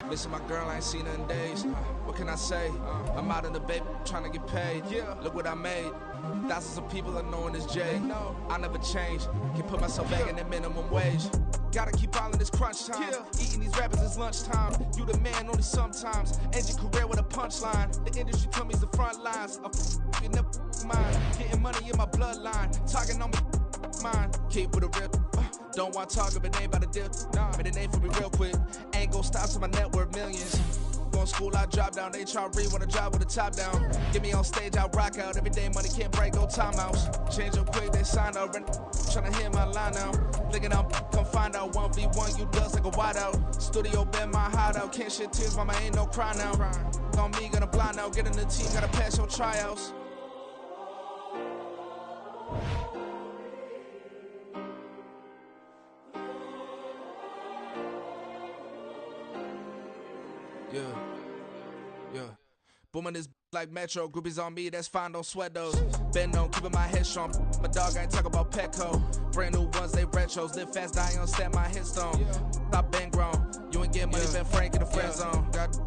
Missing my girl, I ain't seen her in days. What can I say? I'm out in the baby, trying to get paid. Look what I made. Thousands of people are knowing this J. I never change. Can put myself back in the minimum wage. Gotta keep all in this crunch time. Eating these rappers is lunchtime. You the man only sometimes. End your career with a punchline. The industry told me it's the front lines. You never mind. Getting money in my bloodline. Talking on me, mine. Keep with a real. Don't want to talk if it ain't about a deal. Made a name for me real quick. Ain't gon' stop till my net worth millions. Going school, I drop down. They try to read when I drop with the top down. Get me on stage, I rock out. Every day money can't break, go timeouts. Change up quick, they sign up. Tryna hear my line now. Thinking I'm come find out 1v1, you dust like a wideout. Studio been my hideout. Can't shed tears, mama ain't no cry now. On me, gonna blind out. Get in the team, gotta pass your tryouts. Yeah. Booming this like Metro. Groupies on me, that's fine, don't sweat those. Been on, keeping my head strong. My dog ain't talk about Petco. Brand new ones, they retros. Live fast, die on, stand my headstone. Stop been grown. You ain't get money, been Frank in the friend zone. Got.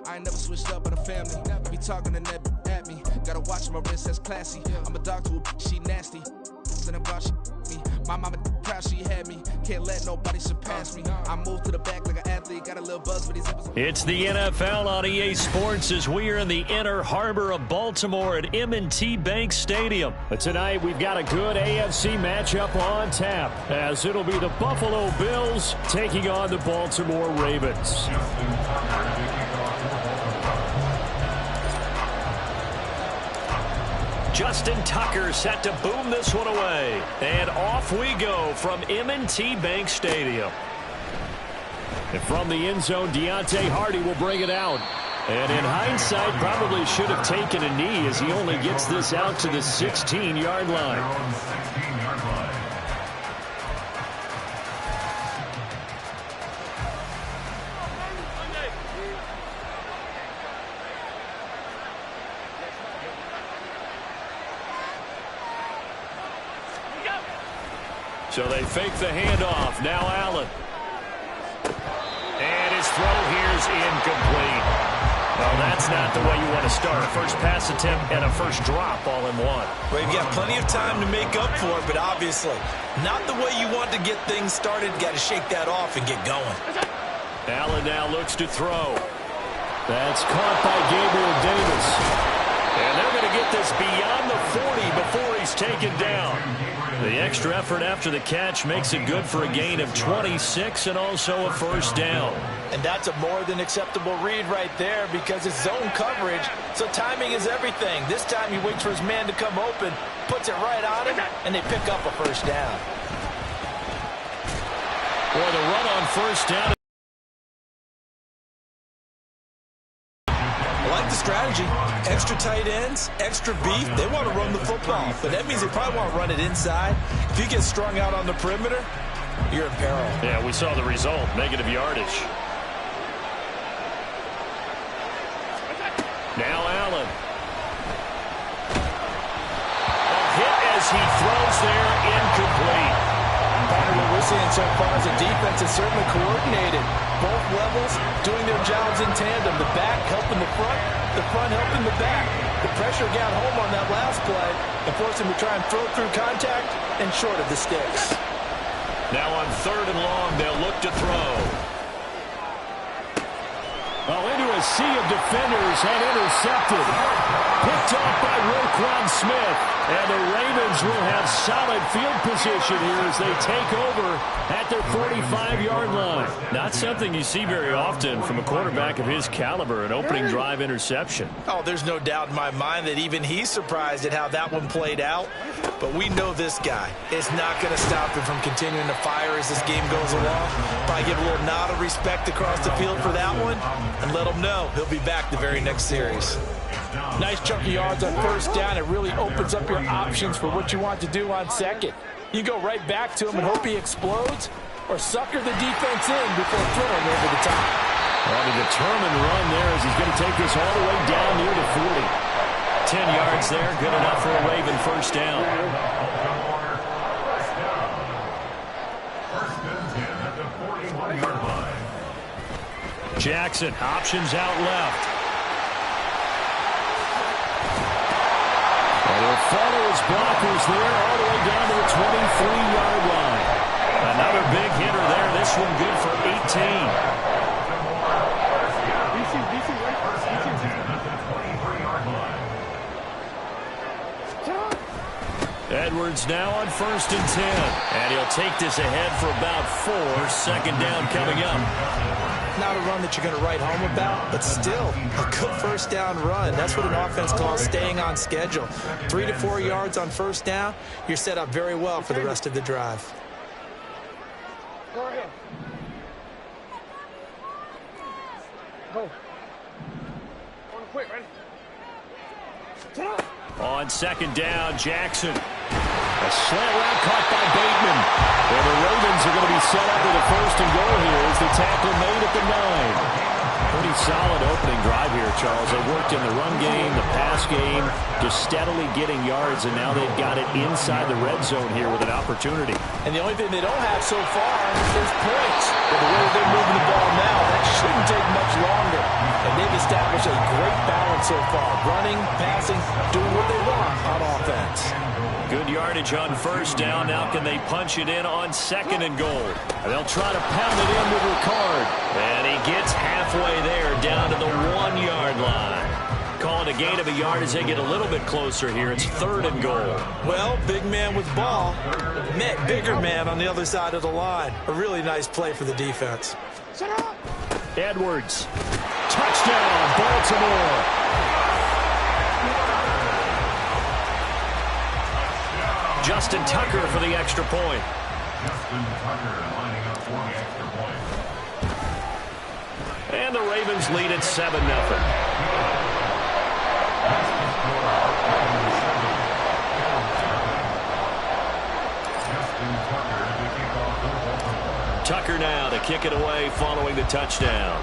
I ain't never switched up with a family. Be talking to that at me. Gotta watch my wrist, that's classy. I'm a dog to a she nasty. About she me. My mama proud she had me. Can't let nobody surpass me. I move to the back like an athlete. Got a little buzz for these zippers. It's the NFL on EA Sports as we are in the inner harbor of Baltimore at M&T Bank Stadium. But tonight we've got a good AFC matchup on tap as it'll be the Buffalo Bills taking on the Baltimore Ravens. Justin Tucker set to boom this one away. And off we go from M&T Bank Stadium. And from the end zone, Deontay Hardy will bring it out. And in hindsight, probably should have taken a knee as he only gets this out to the 16-yard line. So they fake the handoff. Now Allen. And his throw here's incomplete. Well, that's not the way you want to start. A first pass attempt and a first drop all in one. Well, you've got plenty of time to make up for it, but obviously not the way you want to get things started. Got to shake that off and get going. Allen now looks to throw. That's caught by Gabriel Davis. And they're going to get this beyond the 40 before he's taken down. The extra effort after the catch makes it good for a gain of 26 and also a first down. And that's a more than acceptable read right there because it's zone coverage, so timing is everything. This time he waits for his man to come open, puts it right on him, and they pick up a first down. Boy, the run on first down. I like the strategy. Extra tight ends, extra beef. They want to run the football, but that means they probably want to run it inside. If you get strung out on the perimeter, you're in peril. Yeah, we saw the result, negative yardage. Now Allen. A hit as he throws there, incomplete. What we're seeing so far is the defense is certainly coordinated. Both levels doing their jobs in tandem. The back helping the front helping the back. The pressure got home on that last play and forced him to try and throw through contact and short of the sticks. Now on 3rd and long, they'll look to throw. Well, into a sea of defenders and intercepted. Picked off by Roquan Smith. And the Ravens will have solid field position here as they take over at their 45-yard line. Not something you see very often from a quarterback of his caliber, an opening drive interception. Oh, there's no doubt in my mind that even he's surprised at how that one played out. But we know this guy is not going to stop him from continuing to fire as this game goes along. Probably give a little nod of respect across the field for that one and let him know he'll be back the very next series. Nice chunk of yards on first down. It really opens up your options for what you want to do on second. You go right back to him and hope he explodes, or sucker the defense in before throwing over the top. Well, the determined run there as he's going to take this all the way down near the 40. 10 yards there, good enough for a Raven first down. Jackson, options out left. And he'll follow his blockers there all the way down to the 23-yard line. Another big hitter there. This one good for 18. Edwards now on 1st and 10. And he'll take this ahead for about 4. 2nd down coming up. Not a run that you're going to write home about, but still a good 1st down run. That's what an offense calls staying on schedule. 3 to 4 yards on 1st down. You're set up very well for the rest of the drive. Go ahead. Go. On quick, ready? On 2nd down, Jackson. A slant route caught by Bateman. And the Ravens are going to be set up with a 1st and goal here as the tackle made at the 9. Pretty solid opening drive here, Charles. They worked in the run game, the pass game, just steadily getting yards, and now they've got it inside the red zone here with an opportunity. And the only thing they don't have so far is points. But the way they're moving the ball now, that shouldn't take much longer. And they've established a great balance so far. Running, passing, doing what they want on offense. Good yardage on 1st down. Now can they punch it in on 2nd and goal? They'll try to pound it in with Ricard. And he gets halfway there down to the 1-yard line. Calling a gain of a yard as they get a little bit closer here. It's 3rd and goal. Well, big man with ball met bigger man on the other side of the line. A really nice play for the defense. Edwards. Touchdown, Baltimore. Justin Tucker for the extra point. And the Ravens lead at 7-0. Tucker now to kick it away following the touchdown.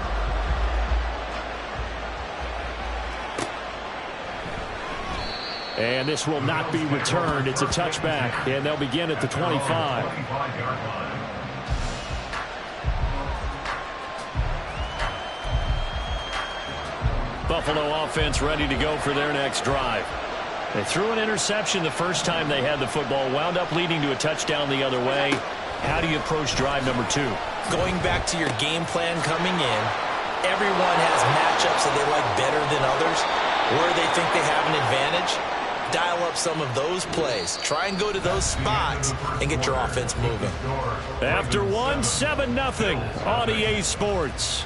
And this will not be returned. It's a touchback, and they'll begin at the 25. Buffalo offense ready to go for their next drive. They threw an interception the first time they had the football, wound up leading to a touchdown the other way. How do you approach drive number 2? Going back to your game plan coming in, everyone has matchups that they like better than others, where they think they have an advantage. Dial up some of those plays. Try and go to those spots and get your offense moving. After 1, 7-0 on EA Sports.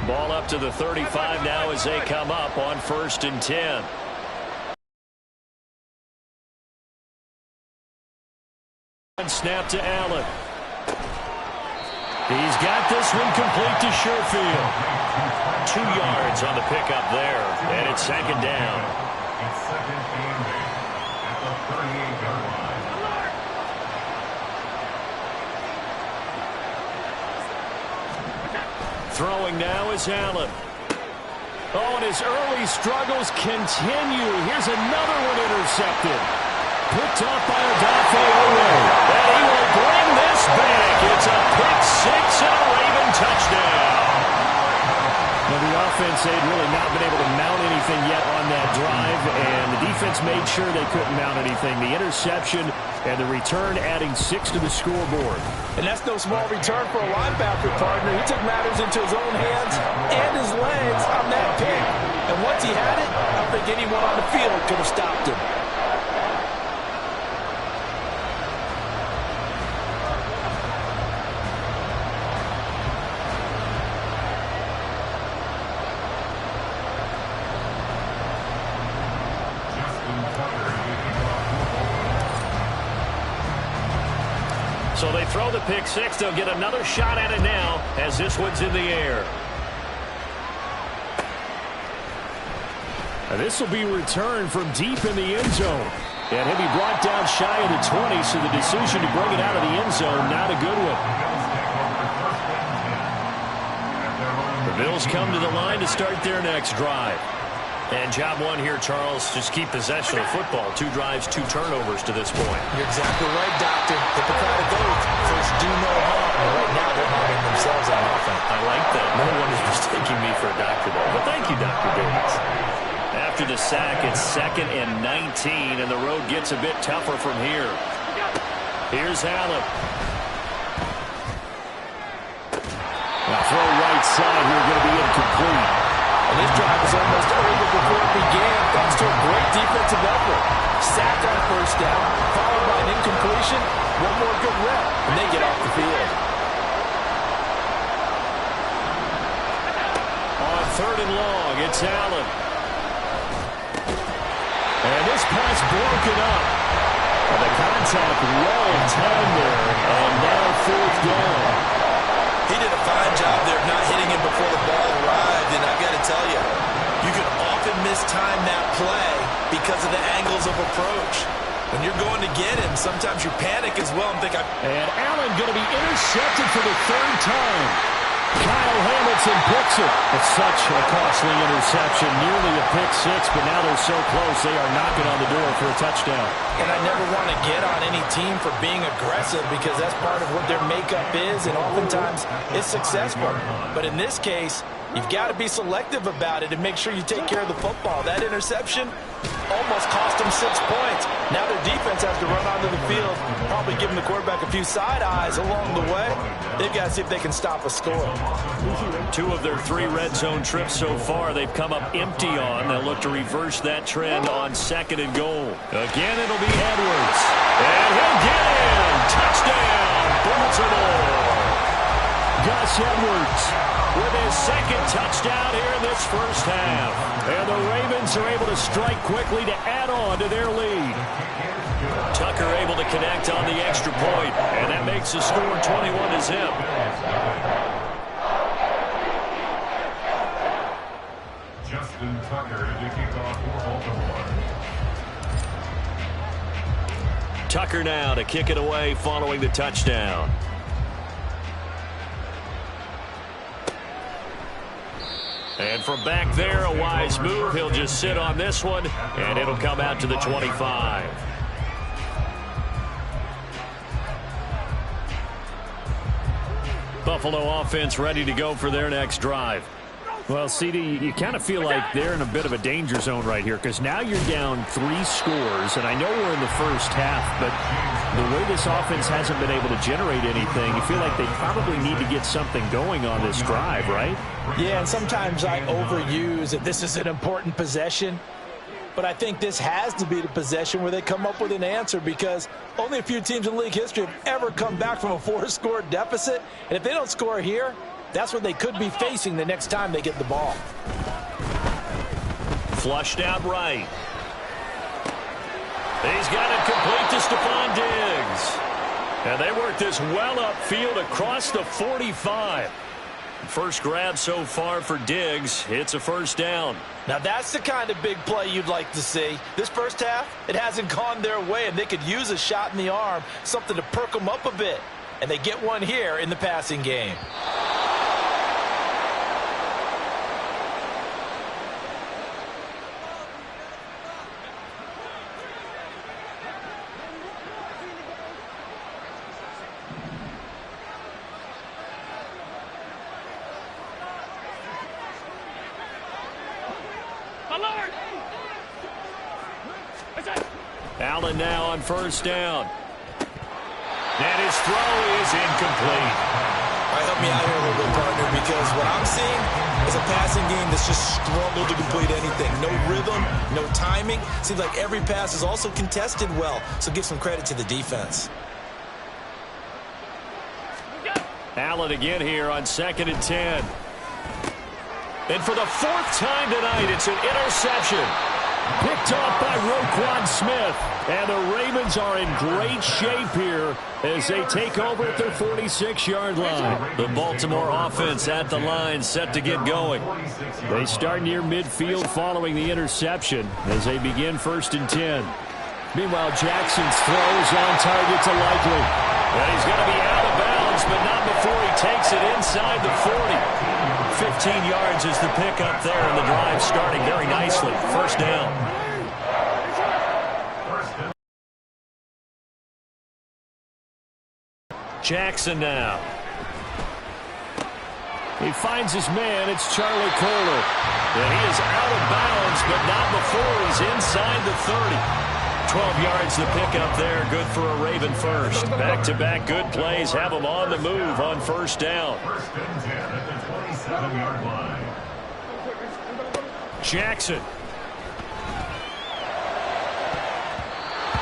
Ball up to the 35 now as they come up on 1st and 10. Snap to Allen. He's got this one complete to Sherfield. 2 yards on the pickup there, and it's 2nd down. Throwing now is Allen. Oh, and his early struggles continue. Here's another one intercepted. Picked up by Odafe Oweh. And he will bring this back. It's a pick 6 and a Raven touchdown. Now the offense had really not been able to mount anything yet on that drive, and the defense made sure they couldn't mount anything. The interception and the return adding 6 to the scoreboard. And that's no small return for a linebacker, partner. He took matters into his own hands and his legs on that pick. And once he had it, I don't think anyone on the field could have stopped him. So they throw the pick 6. They'll get another shot at it now as this one's in the air. And this will be returned from deep in the end zone. And he'll be brought down shy of the 20, so the decision to bring it out of the end zone, not a good one. The Bills come to the line to start their next drive. And job one here, Charles, just keep possession of the football. 2 drives, 2 turnovers to this point. You're exactly right, Doctor. Hippocratic oath. First, do no harm. And right now, they're harming themselves on offense. I like that. No one is mistaking me for a doctor, though. But thank you, Dr. Davis. After the sack, it's 2nd and 19, and the road gets a bit tougher from here. Here's Allen. Now throw right side here, going to be incomplete. And this drive was almost over before it began, thanks to a great defensive effort. Sacked on 1st down, followed by an incompletion. One more good rep, and they get off the field. On 3rd and long, it's Allen. And this pass broken up. And the contact well timed there, and now 4th down. He did a fine job there of not hitting him before the ball arrived, and I've got to tell you, you can often mistime that play because of the angles of approach. When you're going to get him, sometimes you panic as well and think, And Allen going to be intercepted for the 3rd time. Kyle Hamilton picks it. It's such a costly interception, nearly a pick 6, but now they're so close they are knocking on the door for a touchdown. and I never want to get on any team for being aggressive because that's part of what their makeup is, and oftentimes it's successful. But in this case, you've got to be selective about it and make sure you take care of the football. That interception almost cost them 6 points. Now their defense has to run onto the field, probably giving the quarterback a few side eyes along the way. They've got to see if they can stop a score. 2 of their 3 red zone trips so far they've come up empty on. They'll look to reverse that trend on 2nd and goal. Again, it'll be Edwards. And he'll get in. Touchdown, Baltimore. Gus Edwards with his 2nd touchdown here in this first half. And the Ravens are able to strike quickly to add on to their lead. Tucker able to connect on the extra point, and that makes the score 21-0. Justin Tucker to kick off for Baltimore. Tucker now to kick it away following the touchdown. And from back there, a wise move. He'll just sit on this one, and it'll come out to the 25. Buffalo offense ready to go for their next drive. Well, CD, you kind of feel like they're in a bit of a danger zone right here because now you're down 3 scores, and I know we're in the first half, but the way this offense hasn't been able to generate anything, you feel like they probably need to get something going on this drive, right? Yeah, and sometimes I overuse that this is an important possession. But I think this has to be the possession where they come up with an answer because only a few teams in league history have ever come back from a 4-score deficit. And if they don't score here, that's what they could be facing the next time they get the ball. Flushed out right. He's got it complete to Stephon Diggs. And they work this well upfield across the 45. First grab so far for Diggs. It's a first down. Now that's the kind of big play you'd like to see. This first half, it hasn't gone their way, and they could use a shot in the arm, something to perk them up a bit. And they get one here in the passing game. Allen now on first down. And his throw is incomplete. All right, help me out here a little bit, partner, because what I'm seeing is a passing game that's just struggled to complete anything. No rhythm, no timing. Seems like every pass is also contested well, so give some credit to the defense. Allen again here on 2nd and 10. And for the 4th time tonight, it's an interception. Picked off by Roquan Smith. And the Ravens are in great shape here as they take over at their 46-yard line. The Baltimore offense at the line set to get going. They start near midfield following the interception as they begin 1st and 10. Meanwhile, Jackson's throw is on target to Likely. And he's going to be out of bounds bounds, but not before he takes it inside the 40. 15 yards is the pickup there, and the drive starting very nicely. First down. Jackson now. He finds his man. It's Charlie Kohler. And he is out of bounds, but not before he's inside the 30. 12 yards the pickup there. Good for a Raven first. Back-to-back good plays have him on the move on first down. First and 10 at the 27-yard line. Jackson.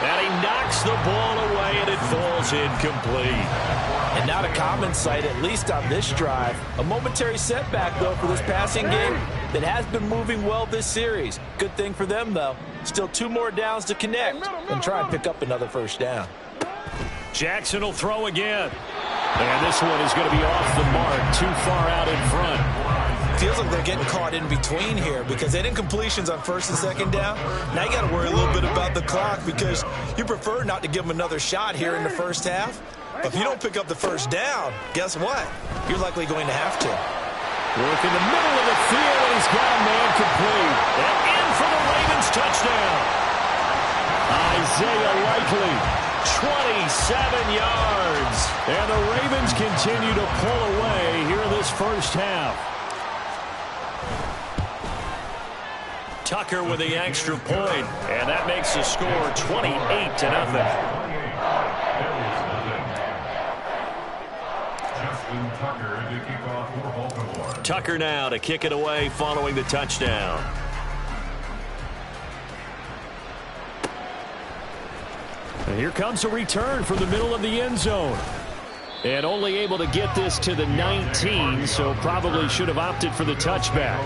And he knocks the ball away, and it falls incomplete. And not a common sight, at least on this drive. A momentary setback, though, for this passing game that has been moving well this series. Good thing for them, though. Still 2 more downs to connect and try and pick up another first down. Jackson will throw again. And this one is going to be off the mark, too far out in front. Feels like they're getting caught in between here because they didn't incompletions on first and second down. Now you got to worry a little bit about the clock because you prefer not to give them another shot here in the first half. But if you don't pick up the first down, guess what? You're likely going to have to. Work in the middle of the field, and he's got a man complete. And in for the Ravens touchdown. Isaiah Likely, 27 yards. And the Ravens continue to pull away here in this first half. Tucker with the extra point, and that makes the score 28-0. Tucker now to kick it away following the touchdown. And here comes a return from the middle of the end zone. And only able to get this to the 19, so probably should have opted for the touchback.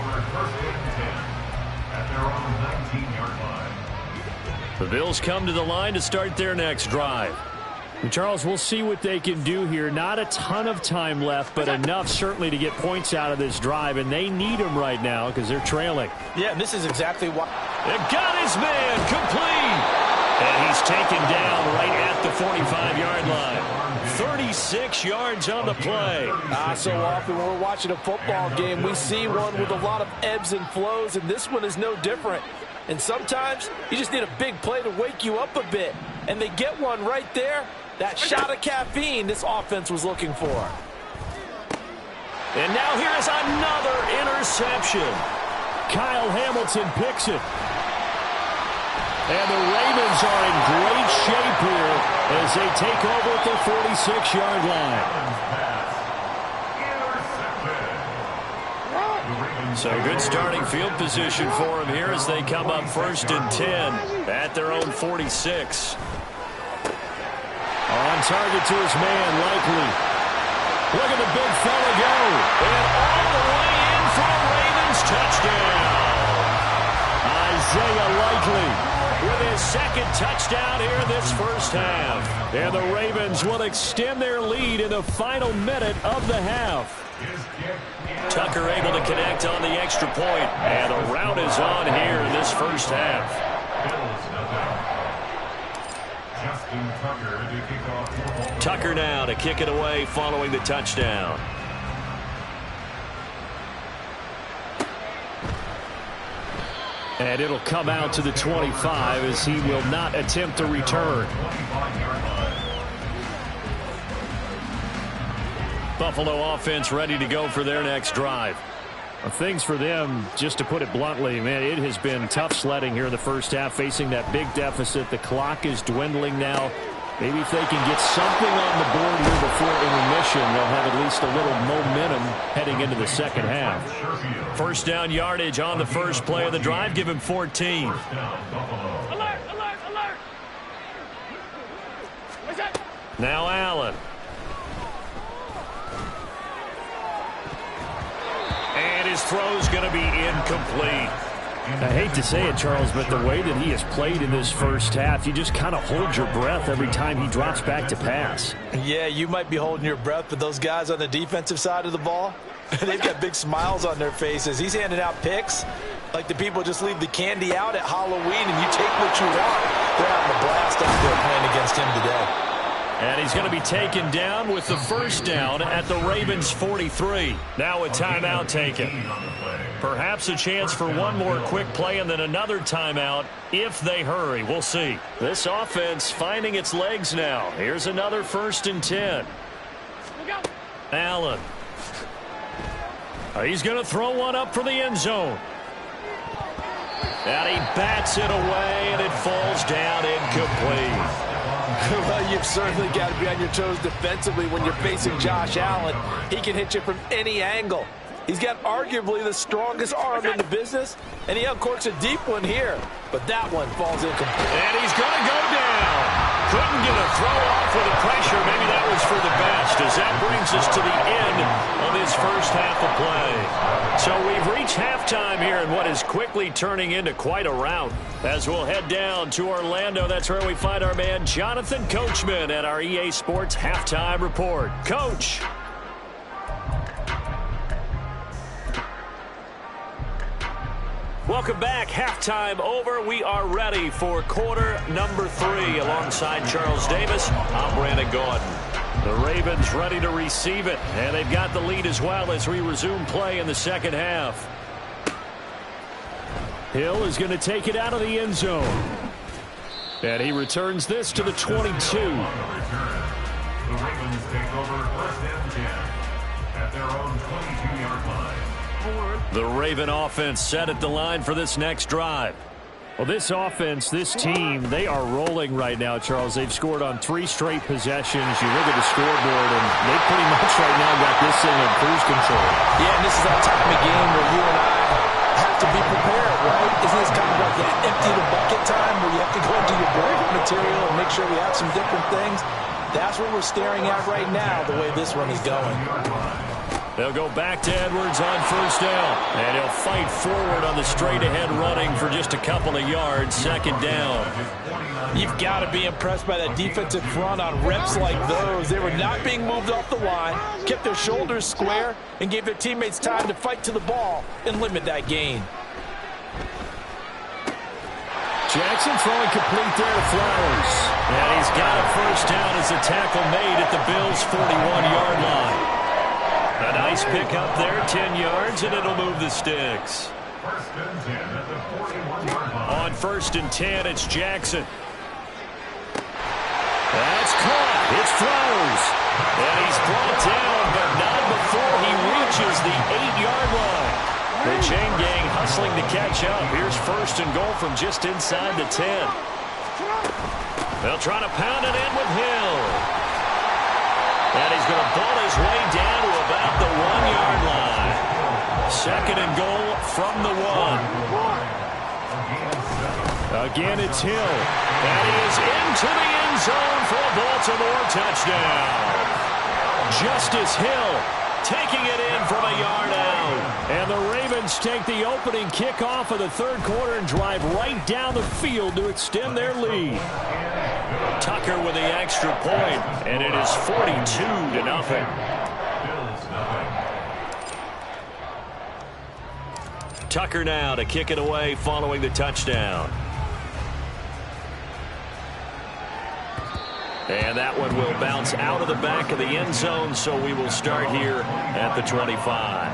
The Bills come to the line to start their next drive. And Charles, we'll see what they can do here. Not a ton of time left, but enough certainly to get points out of this drive, and they need them right now because they're trailing. Yeah, and this is exactly why. They got his man complete. And he's taken down right at the 45-yard line. 36 yards on the play. So often when we're watching a football game, we see one with a lot of ebbs and flows, and this one is no different. And sometimes you just need a big play to wake you up a bit. And they get one right there. That shot of caffeine this offense was looking for. And now here is another interception. Kyle Hamilton picks it. And the Ravens are in great shape here as they take over at the 46-yard line. So good starting field position for them here as they come up first and 10 at their own 46. On target to his man, Likely. Look at the big fella go. And all the way in for a Ravens touchdown. Isaiah Likely with his second touchdown here in this first half. And the Ravens will extend their lead in the final minute of the half. Tucker able to connect on the extra point. And a rout is on here in this first half. Tucker now to kick it away following the touchdown. And it'll come out to the 25 as he will not attempt a return. Buffalo offense ready to go for their next drive. Things for them, just to put it bluntly, man, it has been tough sledding here in the first half, facing that big deficit. The clock is dwindling now. Maybe if they can get something on the board here before intermission, they'll have at least a little momentum heading into the second half. First down yardage on the first play of the drive. Give him 14. Alert, alert, alert. Now Allen. And his throw's going to be incomplete. I hate to say it, Charles, but the way that he has played in this first half, you just kind of hold your breath every time he drops back to pass. Yeah, you might be holding your breath, but those guys on the defensive side of the ball, they've got big smiles on their faces. He's handing out picks like the people just leave the candy out at Halloween and you take what you want. They're having a blast out there playing against him today. And he's going to be taken down with the first down at the Ravens' 43. Now a timeout taken. Perhaps a chance for one more quick play and then another timeout if they hurry. We'll see. This offense finding its legs now. Here's another 1st and 10. Allen. He's going to throw one up for the end zone. And he bats it away, and it falls down incomplete. Well, you've certainly got to be on your toes defensively when you're facing Josh Allen. He can hit you from any angle. He's got arguably the strongest arm in the business, and he uncorks a deep one here. But that one falls incomplete. And he's going to go down. Couldn't get a throw off with the pressure. Maybe that was for the best, as that brings us to the end of his first half of play. So we've reached halftime here in what is quickly turning into quite a rout. As we'll head down to Orlando, that's where we find our man Jonathan Coachman at our EA Sports Halftime Report. Coach. Welcome back. Halftime over. We are ready for quarter number 3. Alongside Charles Davis, I'm Brandon Gordon. The Ravens ready to receive it, and they've got the lead as well as we resume play in the second half. Hill is going to take it out of the end zone. And he returns this to the 22. The Ravens take over 1st and 10 at their own 22-yard line. The Raven offense set at the line for this next drive. Well, this offense, this team, they are rolling right now, Charles. They've scored on 3 straight possessions. You look at the scoreboard, and they pretty much right now got this thing in cruise control. Yeah, and this is that time of game where you and I have to be prepared, right? Isn't this kind of like that empty the bucket time where you have to go into your break material and make sure we have some different things? That's what we're staring at right now, the way this one is going. They'll go back to Edwards on 1st down. And he'll fight forward on the straight-ahead running for just a couple of yards. 2nd down. You've got to be impressed by that defensive front on reps like those. They were not being moved off the line, kept their shoulders square, and gave their teammates time to fight to the ball and limit that gain. Jackson throwing complete there to Flowers. And he's got a 1st down as the tackle made at the Bills' 41-yard line. A nice pick up there, 10 yards, and it'll move the sticks. 1st and 10 at the 41-yard line. On 1st and 10, it's Jackson. That's caught. It's Flowers. And he's brought down, but not before he reaches the 8-yard line. The chain gang hustling to catch up. Here's 1st and goal from just inside the 10. They'll try to pound it in with Hill. And he's going to ball his way down to about the 1-yard line. 2nd and goal from the 1. Again, it's Hill. And he is into the end zone for a Baltimore touchdown. Justice Hill taking it in from a yard out. And the Ravens take the opening kickoff of the 3rd quarter and drive right down the field to extend their lead. Tucker with the extra point, and it is 42-0. Tucker now to kick it away following the touchdown. And that one will bounce out of the back of the end zone, so we will start here at the 25.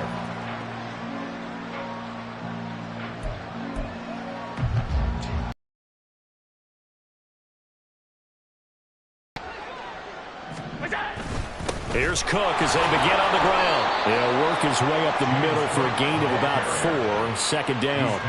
Here's Cook as they begin on the ground. He'll work his way up the middle for a gain of about 4. 2nd down.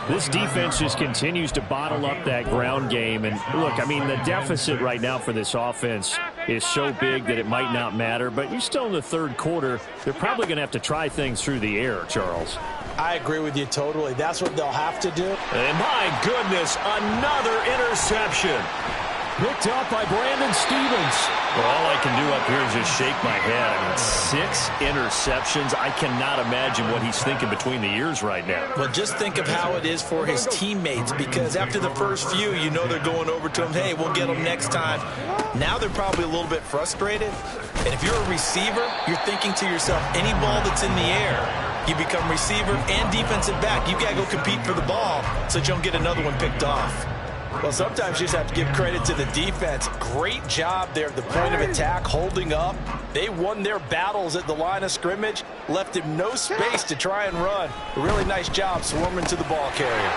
This defense just continues to bottle up that ground game. And look, I mean, the deficit right now for this offense is so big that it might not matter. But you're still in the 3rd quarter. They're probably going to have to try things through the air, Charles. I agree with you totally. That's what they'll have to do. And my goodness, another interception. Picked up by Brandon Stevens. Well, all I can do up here is just shake my head. I mean, 6 interceptions. I cannot imagine what he's thinking between the ears right now. Well, just think of how it is for his teammates, because after the first few, you know they're going over to him, hey, we'll get him next time. Now they're probably a little bit frustrated. And if you're a receiver, you're thinking to yourself, any ball that's in the air, you become receiver and defensive back. You got to go compete for the ball so that you don't get another one picked off. Well, sometimes you just have to give credit to the defense. Great job there at the point of attack, holding up. They won their battles at the line of scrimmage, left him no space to try and run. A really nice job swarming to the ball carrier.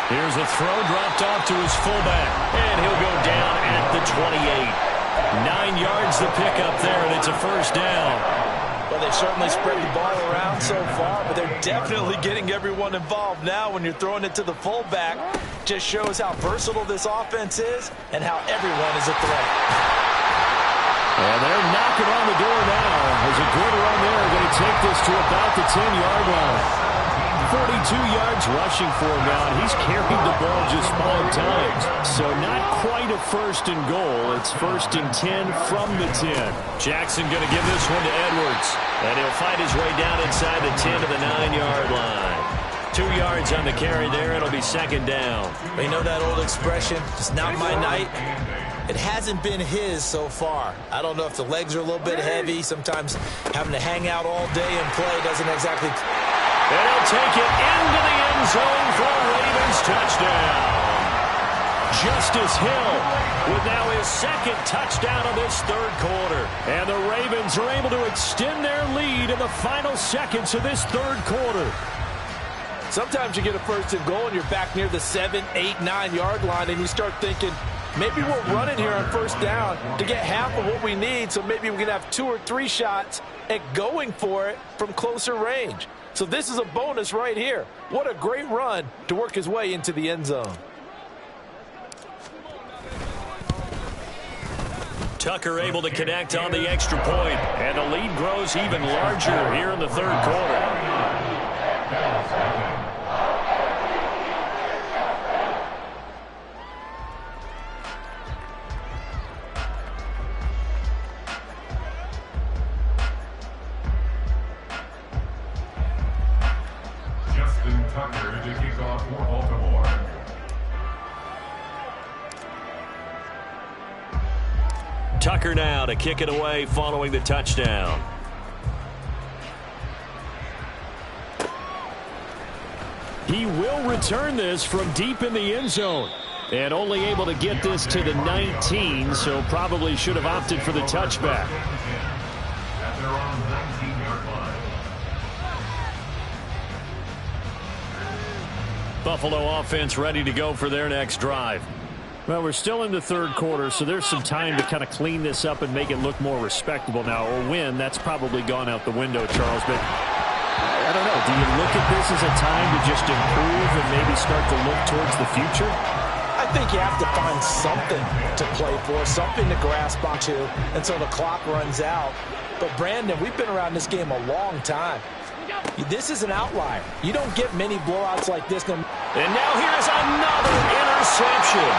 Here's a throw dropped off to his fullback, and he'll go down at the 28. 9 yards the pickup there, and it's a first down. Well, they certainly spread the ball around so far, but they're definitely getting everyone involved now when you're throwing it to the fullback. Just shows how versatile this offense is and how everyone is a threat. And they're knocking on the door now. There's a good run there. Going to take this to about the 10-yard line. 42 yards rushing for him now, and he's carried the ball just 5 times. So not quite a first and goal. It's first and 10 from the 10. Jackson going to give this one to Edwards. And he'll fight his way down inside the 10 to the 9-yard line. 2 yards on the carry there. It'll be second down. You know that old expression, it's not my night? It hasn't been his so far. I don't know if the legs are a little bit heavy. Sometimes having to hang out all day and play doesn't exactly... And he'll take it into the end zone for a Ravens touchdown. Justice Hill with now his second touchdown of this third quarter. And the Ravens are able to extend their lead in the final seconds of this third quarter. Sometimes you get a first and goal and you're back near the 7, 8, 9-yard line and you start thinking, maybe we'll run it here on first down to get half of what we need, so maybe we can have 2 or 3 shots at going for it from closer range. So this is a bonus right here. What a great run to work his way into the end zone. Tucker able to connect on the extra point, and the lead grows even larger here in the third quarter. Tucker to kick off for Baltimore. Tucker now to kick it away following the touchdown. He will return this from deep in the end zone. And only able to get this to the 19, so probably should have opted for the touchback. At their own 19-yard line. Buffalo offense ready to go for their next drive. Well, we're still in the third quarter, so there's some time to kind of clean this up and make it look more respectable now. Or win, that's probably gone out the window, Charles. But I don't know. Do you look at this as a time to just improve and maybe start to look towards the future? I think you have to find something to play for, something to grasp onto until the clock runs out. But, Brandon, we've been around this game a long time. This is an outlier. You don't get many blowouts like this. And now here's another interception.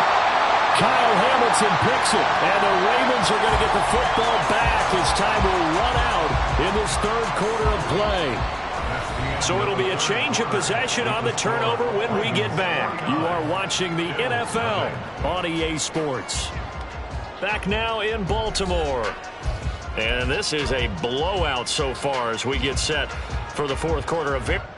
Kyle Hamilton picks it, and the Ravens are going to get the football back as time will run out in this third quarter of play. So it'll be a change of possession on the turnover when we get back. You are watching the NFL on EA Sports. Back now in Baltimore. And this is a blowout so far as we get set for the fourth quarter of victory.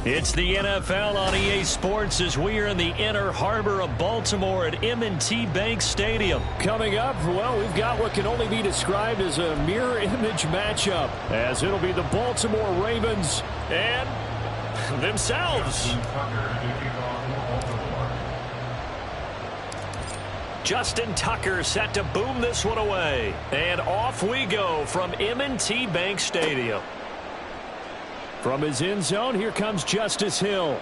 It's the NFL on EA Sports as we are in the inner harbor of Baltimore at M&T Bank Stadium. Coming up, well, we've got what can only be described as a mirror image matchup, as it'll be the Baltimore Ravens and themselves. Justin Tucker set to boom this one away. And off we go from M&T Bank Stadium. From his end zone, here comes Justice Hill.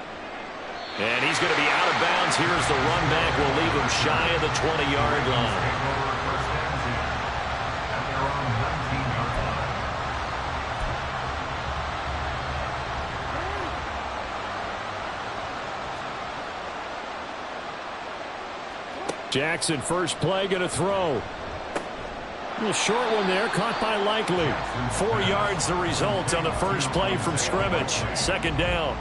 And he's going to be out of bounds here as the run back will leave him shy of the 20-yard line. Jackson, first play, going to throw. A short one there, caught by Likely. 4 yards the result on the first play from scrimmage. Second down.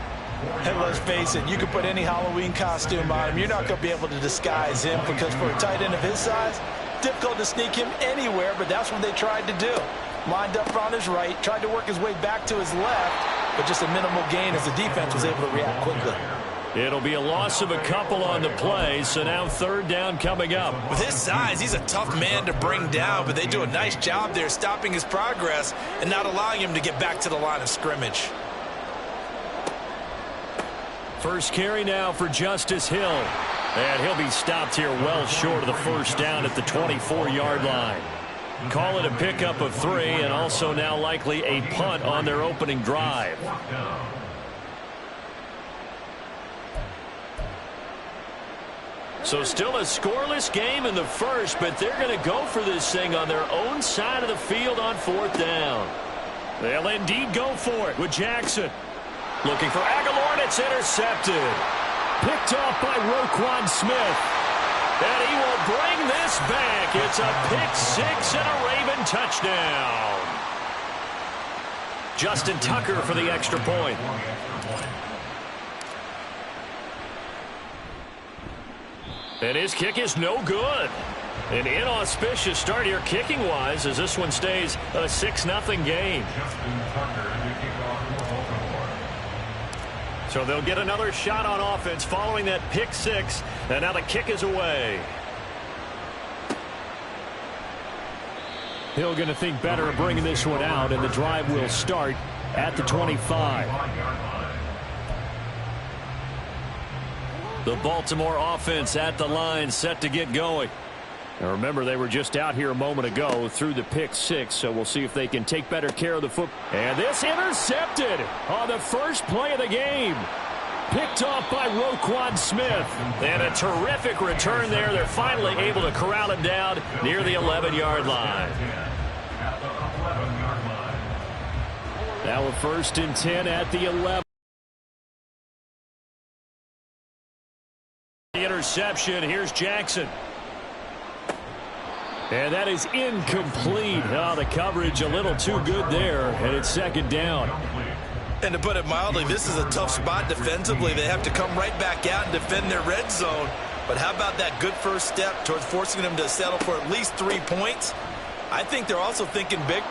And let's face it, you can put any Halloween costume on him. You're not going to be able to disguise him because for a tight end of his size, difficult to sneak him anywhere, but that's what they tried to do. Lined up on his right, tried to work his way back to his left, but just a minimal gain as the defense was able to react quickly. It'll be a loss of a couple on the play, so now third down coming up. With his size, he's a tough man to bring down, but they do a nice job there stopping his progress and not allowing him to get back to the line of scrimmage. First carry now for Justice Hill. And he'll be stopped here well short of the first down at the 24-yard line. Call it a pickup of 3 and also now likely a punt on their opening drive. So still a scoreless game in the first, but they're going to go for this thing on their own side of the field on fourth down. They'll indeed go for it with Jackson. Looking for Aguilar, and it's intercepted. Picked off by Roquan Smith. And he will bring this back. It's a pick 6 and a Raven touchdown. Justin Tucker for the extra point. And his kick is no good. An inauspicious start here kicking-wise as this one stays a 6-0 game. So they'll get another shot on offense following that pick 6. And now the kick is away. Hill going to think better of bringing this one out, and the drive will start at the 25. The Baltimore offense at the line, set to get going. Now remember, they were just out here a moment ago through the pick 6, so we'll see if they can take better care of the football. And this intercepted on the first play of the game. Picked off by Roquan Smith. And a terrific return there. They're finally able to corral him down near the 11-yard line. Now a 1st and 10 at the 11. The interception. Here's Jackson. And that is incomplete. Oh, the coverage a little too good there, and it's second down. And to put it mildly, this is a tough spot defensively. They have to come right back out and defend their red zone. But how about that good first step towards forcing them to settle for at least 3 points? I think they're also thinking big.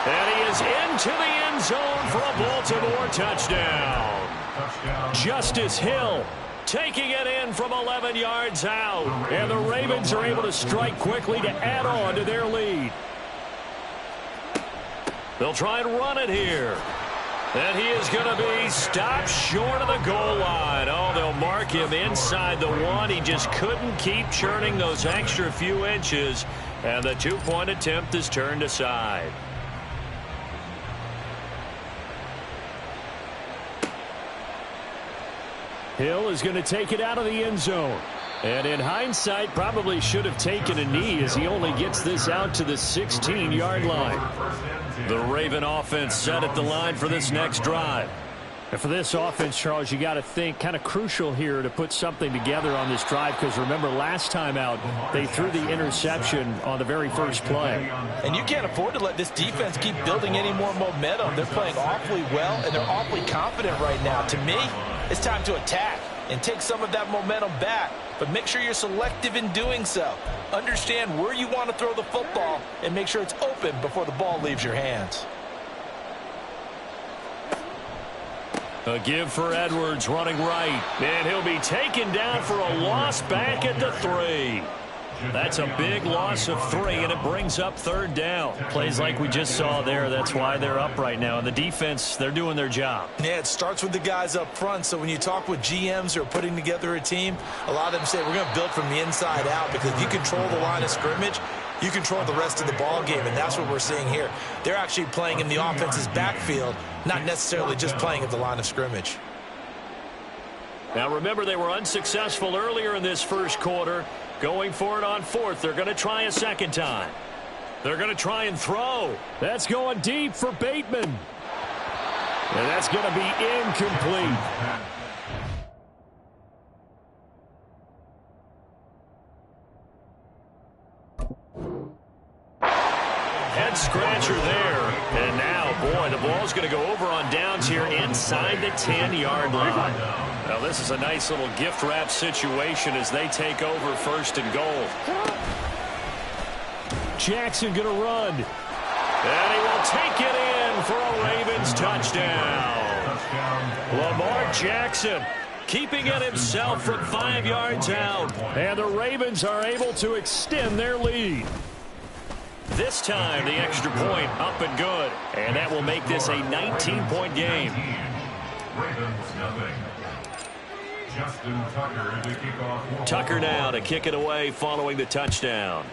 And he is into the end zone for a Baltimore touchdown. Justice Hill taking it in from 11 yards out. And the Ravens are able to strike quickly to add on to their lead. They'll try and run it here. And he is going to be stopped short of the goal line. Oh, they'll mark him inside the 1. He just couldn't keep churning those extra few inches. And the 2-point attempt is turned aside. Hill is going to take it out of the end zone. And in hindsight, probably should have taken a knee as he only gets this out to the 16-yard line. The Raven offense set at the line for this next drive. And for this offense, Charles, you got to think kind of crucial here to put something together on this drive, because remember last time out they threw the interception on the very first play. And you can't afford to let this defense keep building any more momentum. They're playing awfully well, and they're awfully confident right now. To me, it's time to attack and take some of that momentum back, but make sure you're selective in doing so. Understand where you want to throw the football and make sure it's open before the ball leaves your hands. A give for Edwards running right. And he'll be taken down for a loss back at the 3. That's a big loss of 3, and it brings up 3rd down. Plays like we just saw there. That's why they're up right now. And the defense, they're doing their job. Yeah, it starts with the guys up front. So when you talk with GMs who are putting together a team, a lot of them say we're going to build from the inside out, because if you control the line of scrimmage, you control the rest of the ball game, and that's what we're seeing here. They're actually playing in the offense's backfield, not necessarily just playing at the line of scrimmage. Now remember, they were unsuccessful earlier in this first quarter. Going for it on 4th. They're going to try a second time. They're going to try and throw. That's going deep for Bateman. And that's going to be incomplete. Head scratcher there. And now, boy, the ball's going to go over on downs here inside the 10-yard line. Now, this is a nice little gift wrap situation as they take over 1st and goal. Jackson going to run. And he will take it in for a Ravens touchdown. Lamar Jackson keeping it himself from 5 yards out. And the Ravens are able to extend their lead. This time, the extra point up and good. And that will make this a 19-point game. Ravens nothing. Justin Tucker to kick off. Tucker now to kick it away following the touchdown.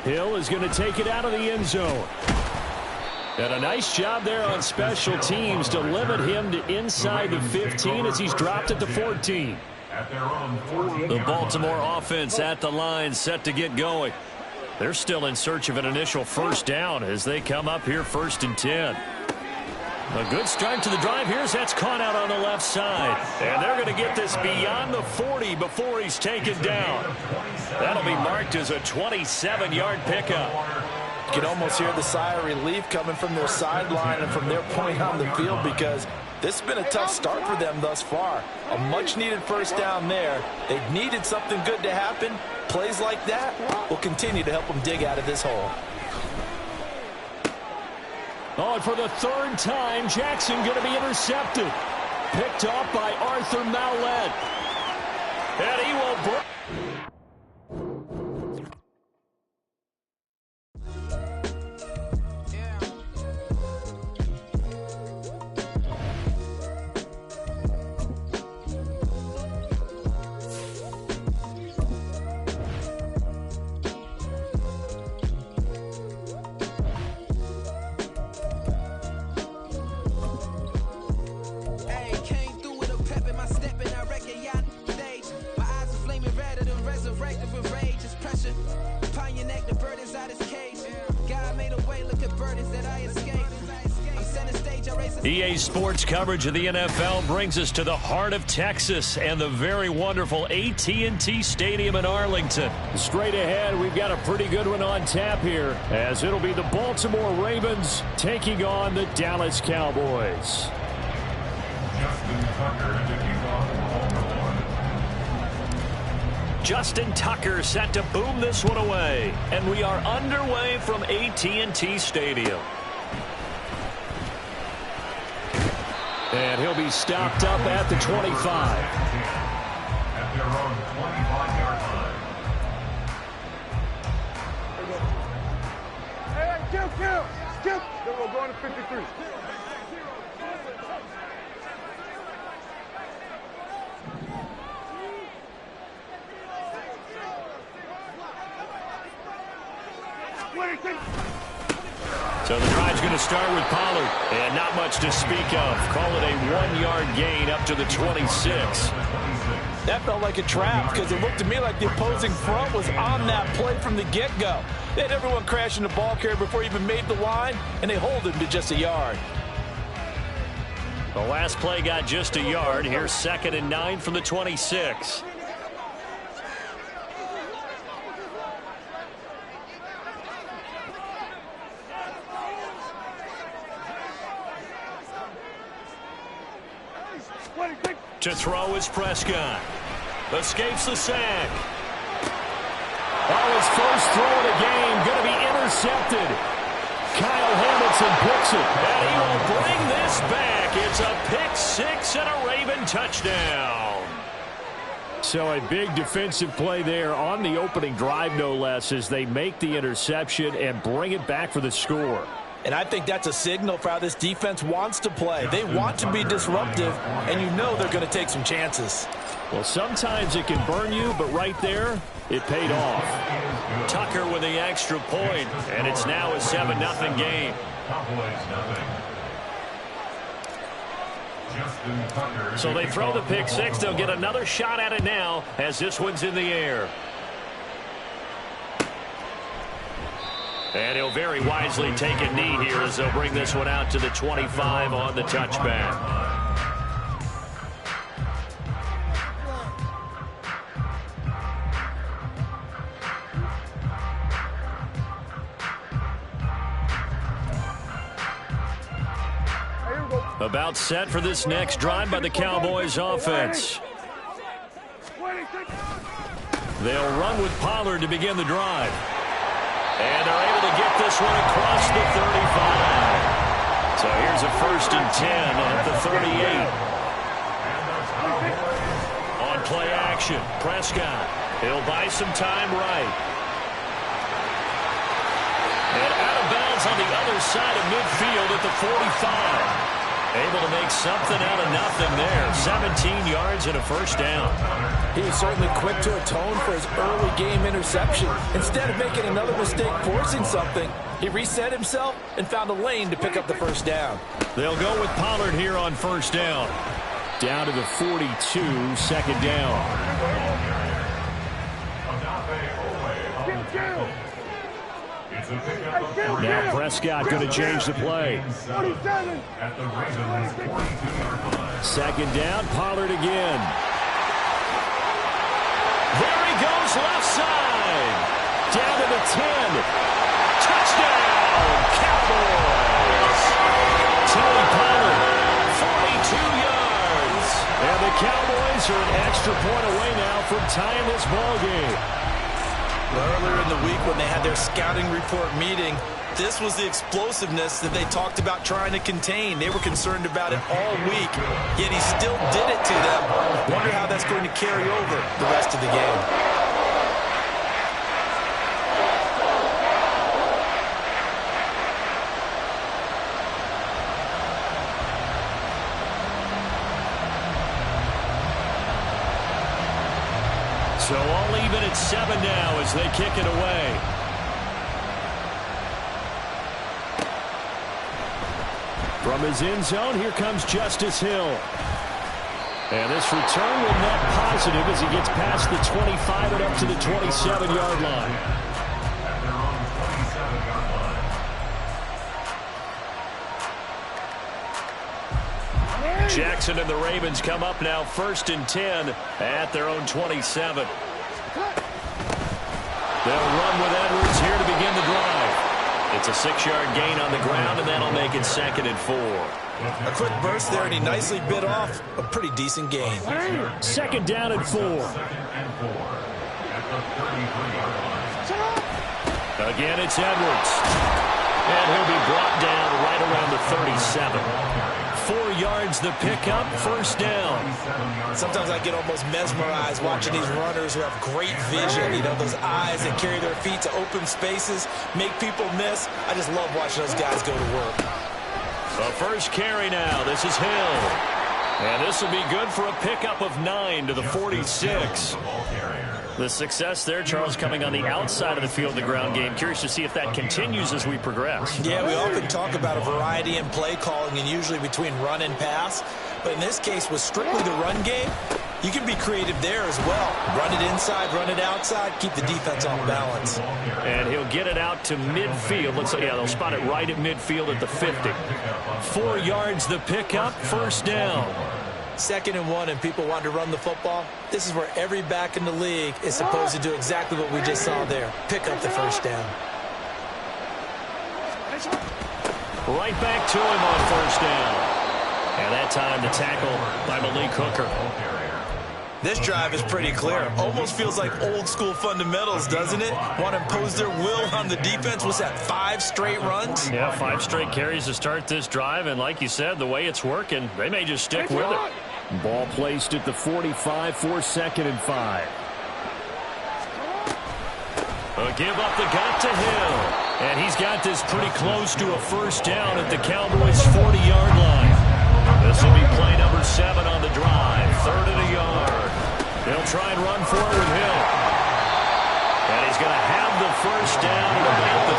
Hill is going to take it out of the end zone. And a nice job there on special teams to limit him to inside the 15 as he's dropped at the 14. At their own 14. The Baltimore offense at the line, set to get going. They're still in search of an initial first down as they come up here 1st and 10. A good start to the drive. Here's that's caught out on the left side. And they're going to get this beyond the 40 before he's taken down. That'll be marked as a 27-yard pickup. You can almost hear the sigh of relief coming from their sideline and from their point on the field, because this has been a tough start for them thus far. A much-needed first down there. They've needed something good to happen. Plays like that will continue to help them dig out of this hole. Oh, and for the 3rd time, Jackson going to be intercepted. Picked off by Arthur Maulet. And he will break. EA Sports coverage of the NFL brings us to the heart of Texas and the very wonderful AT&T Stadium in Arlington. Straight ahead, we've got a pretty good one on tap here, as it'll be the Baltimore Ravens taking on the Dallas Cowboys. Justin Tucker to kick off Justin Tucker set to boom this one away, and we are underway from AT&T Stadium. And he'll be stopped up at the 25. At their own 25-yard line. Hey, kill. Then we're going to 53. So the drive's going to start with Pollard. And not much to speak of. Call it a 1-yard gain up to the 26. That felt like a trap, because it looked to me like the opposing front was on that play from the get-go. They had everyone crashing the ball carrier before he even made the line, and they hold him to just a yard. The last play got just a yard. Here's 2nd and 9 from the 26. To throw is Prescott. Escapes the sack. Oh, his first throw of the game going to be intercepted. Kyle Hamilton picks it, and he will bring this back. It's a pick six and a Raven touchdown. So a big defensive play there on the opening drive, no less, as they make the interception and bring it back for the score. And I think that's a signal for how this defense wants to play. They want to be disruptive, and you know they're going to take some chances. Well, sometimes it can burn you, but right there, it paid off. Tucker with the extra point, and it's now a 7-0 game. So they throw the pick six. They'll get another shot at it now as this one's in the air. And he'll very wisely take a knee here as they'll bring this one out to the 25 on the touchback. About set for this next drive by the Cowboys offense. They'll run with Pollard to begin the drive. And they're able to get this one across the 35. So here's a 1st and 10 at the 38. On play action, Prescott. He'll buy some time right. And out of bounds on the other side of midfield at the 45. Able to make something out of nothing there. 17 yards and a 1st down. He was certainly quick to atone for his early game interception. Instead of making another mistake forcing something, he reset himself and found a lane to pick up the 1st down. They'll go with Pollard here on 1st down. Down to the 42, 2nd down. Now Prescott going to change the play. 2nd down, Pollard again. There he goes, left side. Down to the 10. Touchdown, Cowboys. Tony Pollard, 42 yards. And the Cowboys are an extra point away now from tying this ball game. Earlier in the week when they had their scouting report meeting, this was the explosiveness that they talked about trying to contain. They were concerned about it all week, yet he still did it to them. Wonder how that's going to carry over the rest of the game. So all even at 7 now as they kick it away. From his end zone, here comes Justice Hill. And this return will net positive as he gets past the 25 and up to the 27-yard line. Jackson and the Ravens come up now 1st and 10 at their own 27. They'll run with Edwards here to begin the drive. It's a 6-yard gain on the ground, and that'll make it 2nd and 4. A quick burst there, and he nicely bit off a pretty decent gain. 2nd down and 4. Again, it's Edwards. And he'll be brought down right around the 37. 4 yards the pickup, 1st down. Sometimes I get almost mesmerized watching these runners who have great vision. You know, those eyes that carry their feet to open spaces, make people miss. I just love watching those guys go to work. The first carry now. This is Hill. And this will be good for a pickup of 9 to the 46. The success there, Charles, coming on the outside of the field, the ground game. Curious to see if that continues as we progress. Yeah, we often talk about a variety in play calling and usually between run and pass. But in this case, with strictly the run game, you can be creative there as well. Run it inside, run it outside, keep the defense off balance. And he'll get it out to midfield. Let's say, yeah, they'll spot it right at midfield at the 50. 4 yards the pickup, 1st down. 2nd and 1 and people want to run the football. This is where every back in the league is supposed to do exactly what we just saw there. Pick up the 1st down. Right back to him on 1st down. And that time the tackle by Malik Hooker. This drive is pretty clear. Almost feels like old school fundamentals, doesn't it? Want to impose their will on the defense. What's that, 5 straight runs? Yeah, 5 straight carries to start this drive, and like you said, the way it's working, they may just stick with it. Ball placed at the 45 for 2nd and 5. A give up the gut to Hill. And he's got this pretty close to a first down at the Cowboys' 40-yard line. This will be play number 7 on the drive. 3rd and a yard. He'll try and run for it with Hill. And he's going to have the first down at about the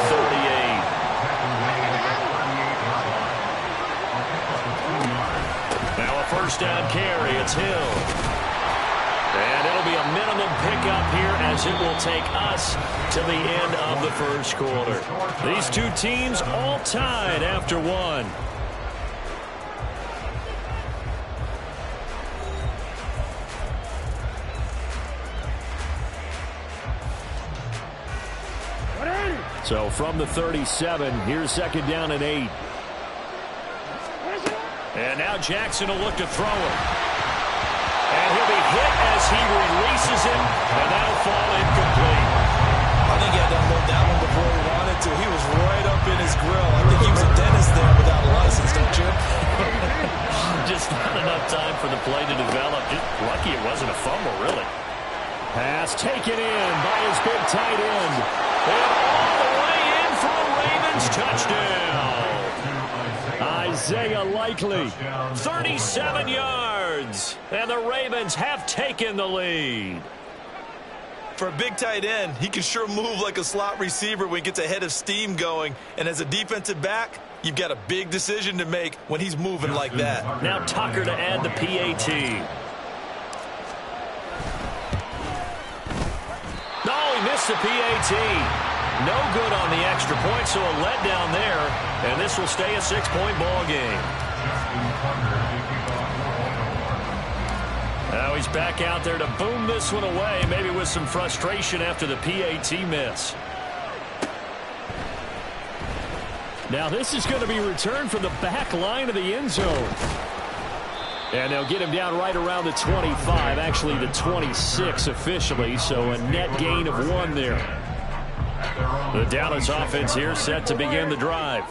38. Now a first down carry. It's Hill. And it'll be a minimum pickup here as it will take us to the end of the first quarter. These two teams all tied after 1. So from the 37, here's 2nd down and 8. And now Jackson will look to throw it. And he'll be hit as he releases him, and that'll fall incomplete. I think he had to unload that one before he wanted to. He was right up in his grill. I think he was a dentist there without a license, don't you? Just not enough time for the play to develop. Just lucky it wasn't a fumble, really. Pass taken in by his big tight end. And all the way in for a Ravens touchdown. Isaiah Likely, 37 yards. And the Ravens have taken the lead. For a big tight end, he can sure move like a slot receiver when he gets a head of steam going. And as a defensive back, you've got a big decision to make when he's moving like that. Now Tucker to add the PAT. No, he missed the PAT. No good on the extra point, so a letdown there. And this will stay a 6-point ball game. Now he's back out there to boom this one away, maybe with some frustration after the PAT miss. Now this is going to be returned from the back line of the end zone. And they'll get him down right around the 25, actually the 26 officially, so a net gain of 1 there. The Dallas offense here set to begin the drive.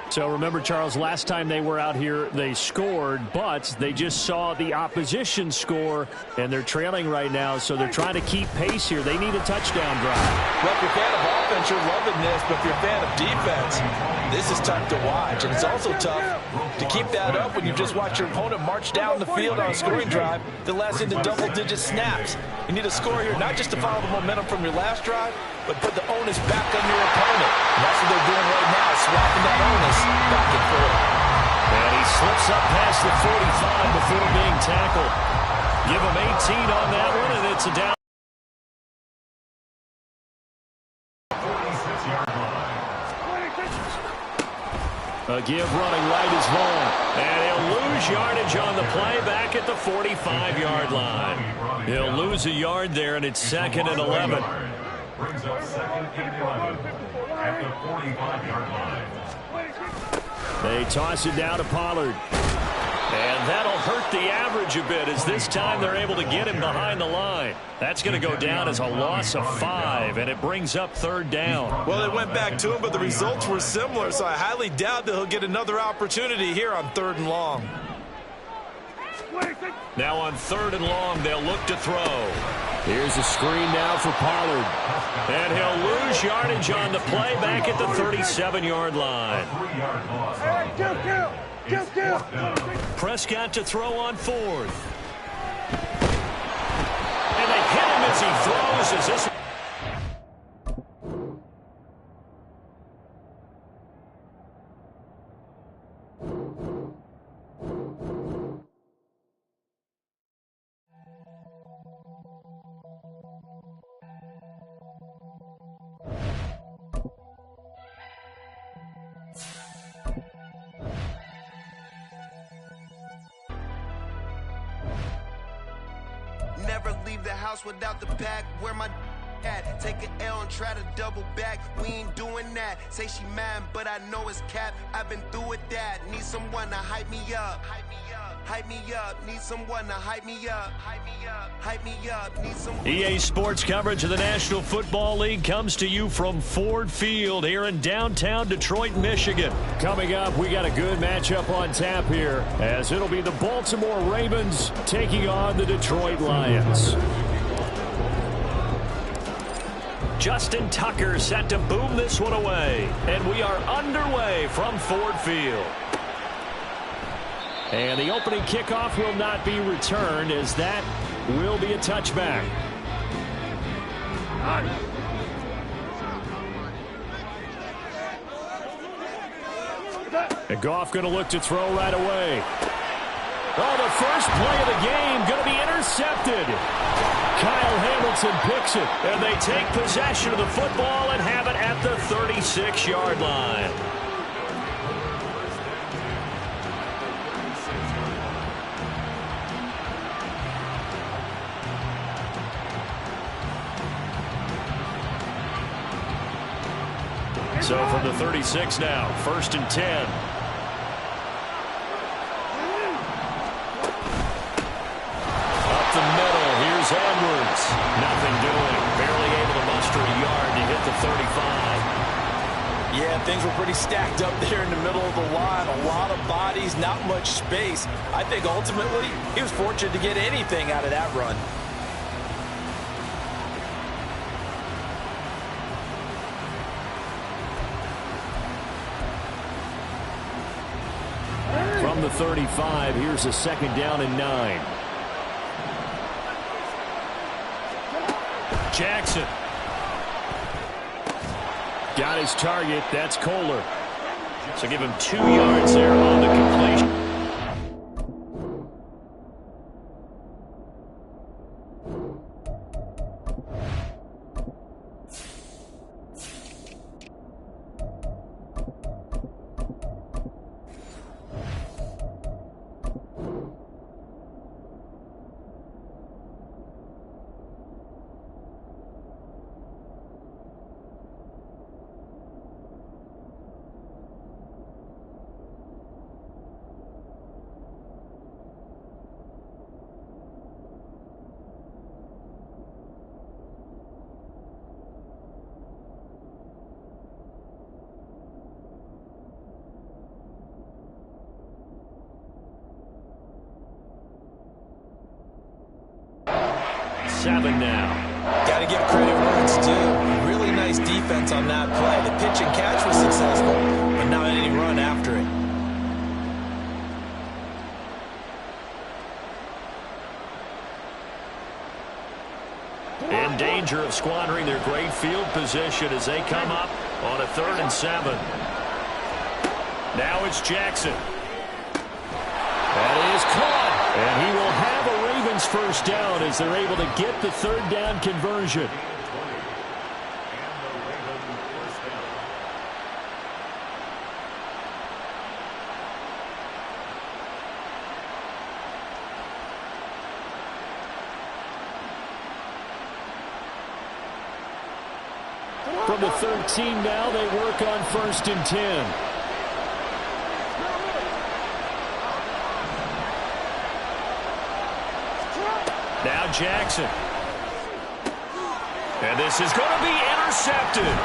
So remember, Charles, last time they were out here, they scored, but they just saw the opposition score, and they're trailing right now, so they're trying to keep pace here. They need a touchdown drive. Well, if you're a fan of offense, you're loving this, but if you're a fan of defense, this is tough to watch, and it's also tough to keep that up when you just watch your opponent march down the field on a scoring drive that lasts into double-digit snaps. You need a score here, not just to follow the momentum from your last drive, but put the onus back on your opponent. And that's what they're doing right now, swapping that onus back and forth. And he slips up past the 45 before being tackled. Give him 18 on that one, and it's a down. A give running right is Vaughn. And he'll lose yardage on the play back at the 45-yard line. He'll lose a yard there, and it's 2nd and 11. Brings up 2nd and 11 at the 45-yard line. They toss it down to Pollard. And that'll hurt the average a bit as this time they're able to get him behind the line. That's going to go down as a loss of 5, and it brings up 3rd down. Well, they went back to him, but the results were similar, so I highly doubt that he'll get another opportunity here on 3rd and long. Now on 3rd and long, they'll look to throw. Here's a screen now for Pollard. And he'll lose yardage on the play back at the 37-yard line. Prescott to throw on 4th. And they hit him as he throws. As this Never leave the house without the pack. Where my Take an L and try to double back. We ain't doing that. Say she mad, but I know it's cap. I've been through with that. Need someone to hype me up. Hype me up. Need someone to hype me up. Hype me up. Need someone. EA Sports coverage of the National Football League comes to you from Ford Field here in downtown Detroit, Michigan. Coming up, we got a good matchup on tap here, as it'll be the Baltimore Ravens taking on the Detroit Lions. Justin Tucker set to boom this one away. And we are underway from Ford Field. And the opening kickoff will not be returned, as that will be a touchback. And Goff going to look to throw right away. Oh, the first play of the game going to be intercepted. Kyle Hamilton picks it, and they take possession of the football and have it at the 36-yard line. So from the 36 now, 1st and 10. Edwards, nothing doing. Barely able to muster a yard to hit the 35. Yeah, things were pretty stacked up there in the middle of the line. A lot of bodies, not much space. I think ultimately he was fortunate to get anything out of that run. From the 35, here's a 2nd down and 9. Jackson got his target. That's Kohler. So give him 2 yards there on the completion. Now. Got to give credit where it's due. Really nice defense on that play. The pitch and catch was successful, but not any run after it. In danger of squandering their great field position as they come up on a 3rd and 7. Now it's Jackson. That is caught. And he will have a Ravens 1st down as they're able to get the 3rd down conversion. From the 13 now, they work on 1st and 10. Now Jackson. And this is going to be intercepted.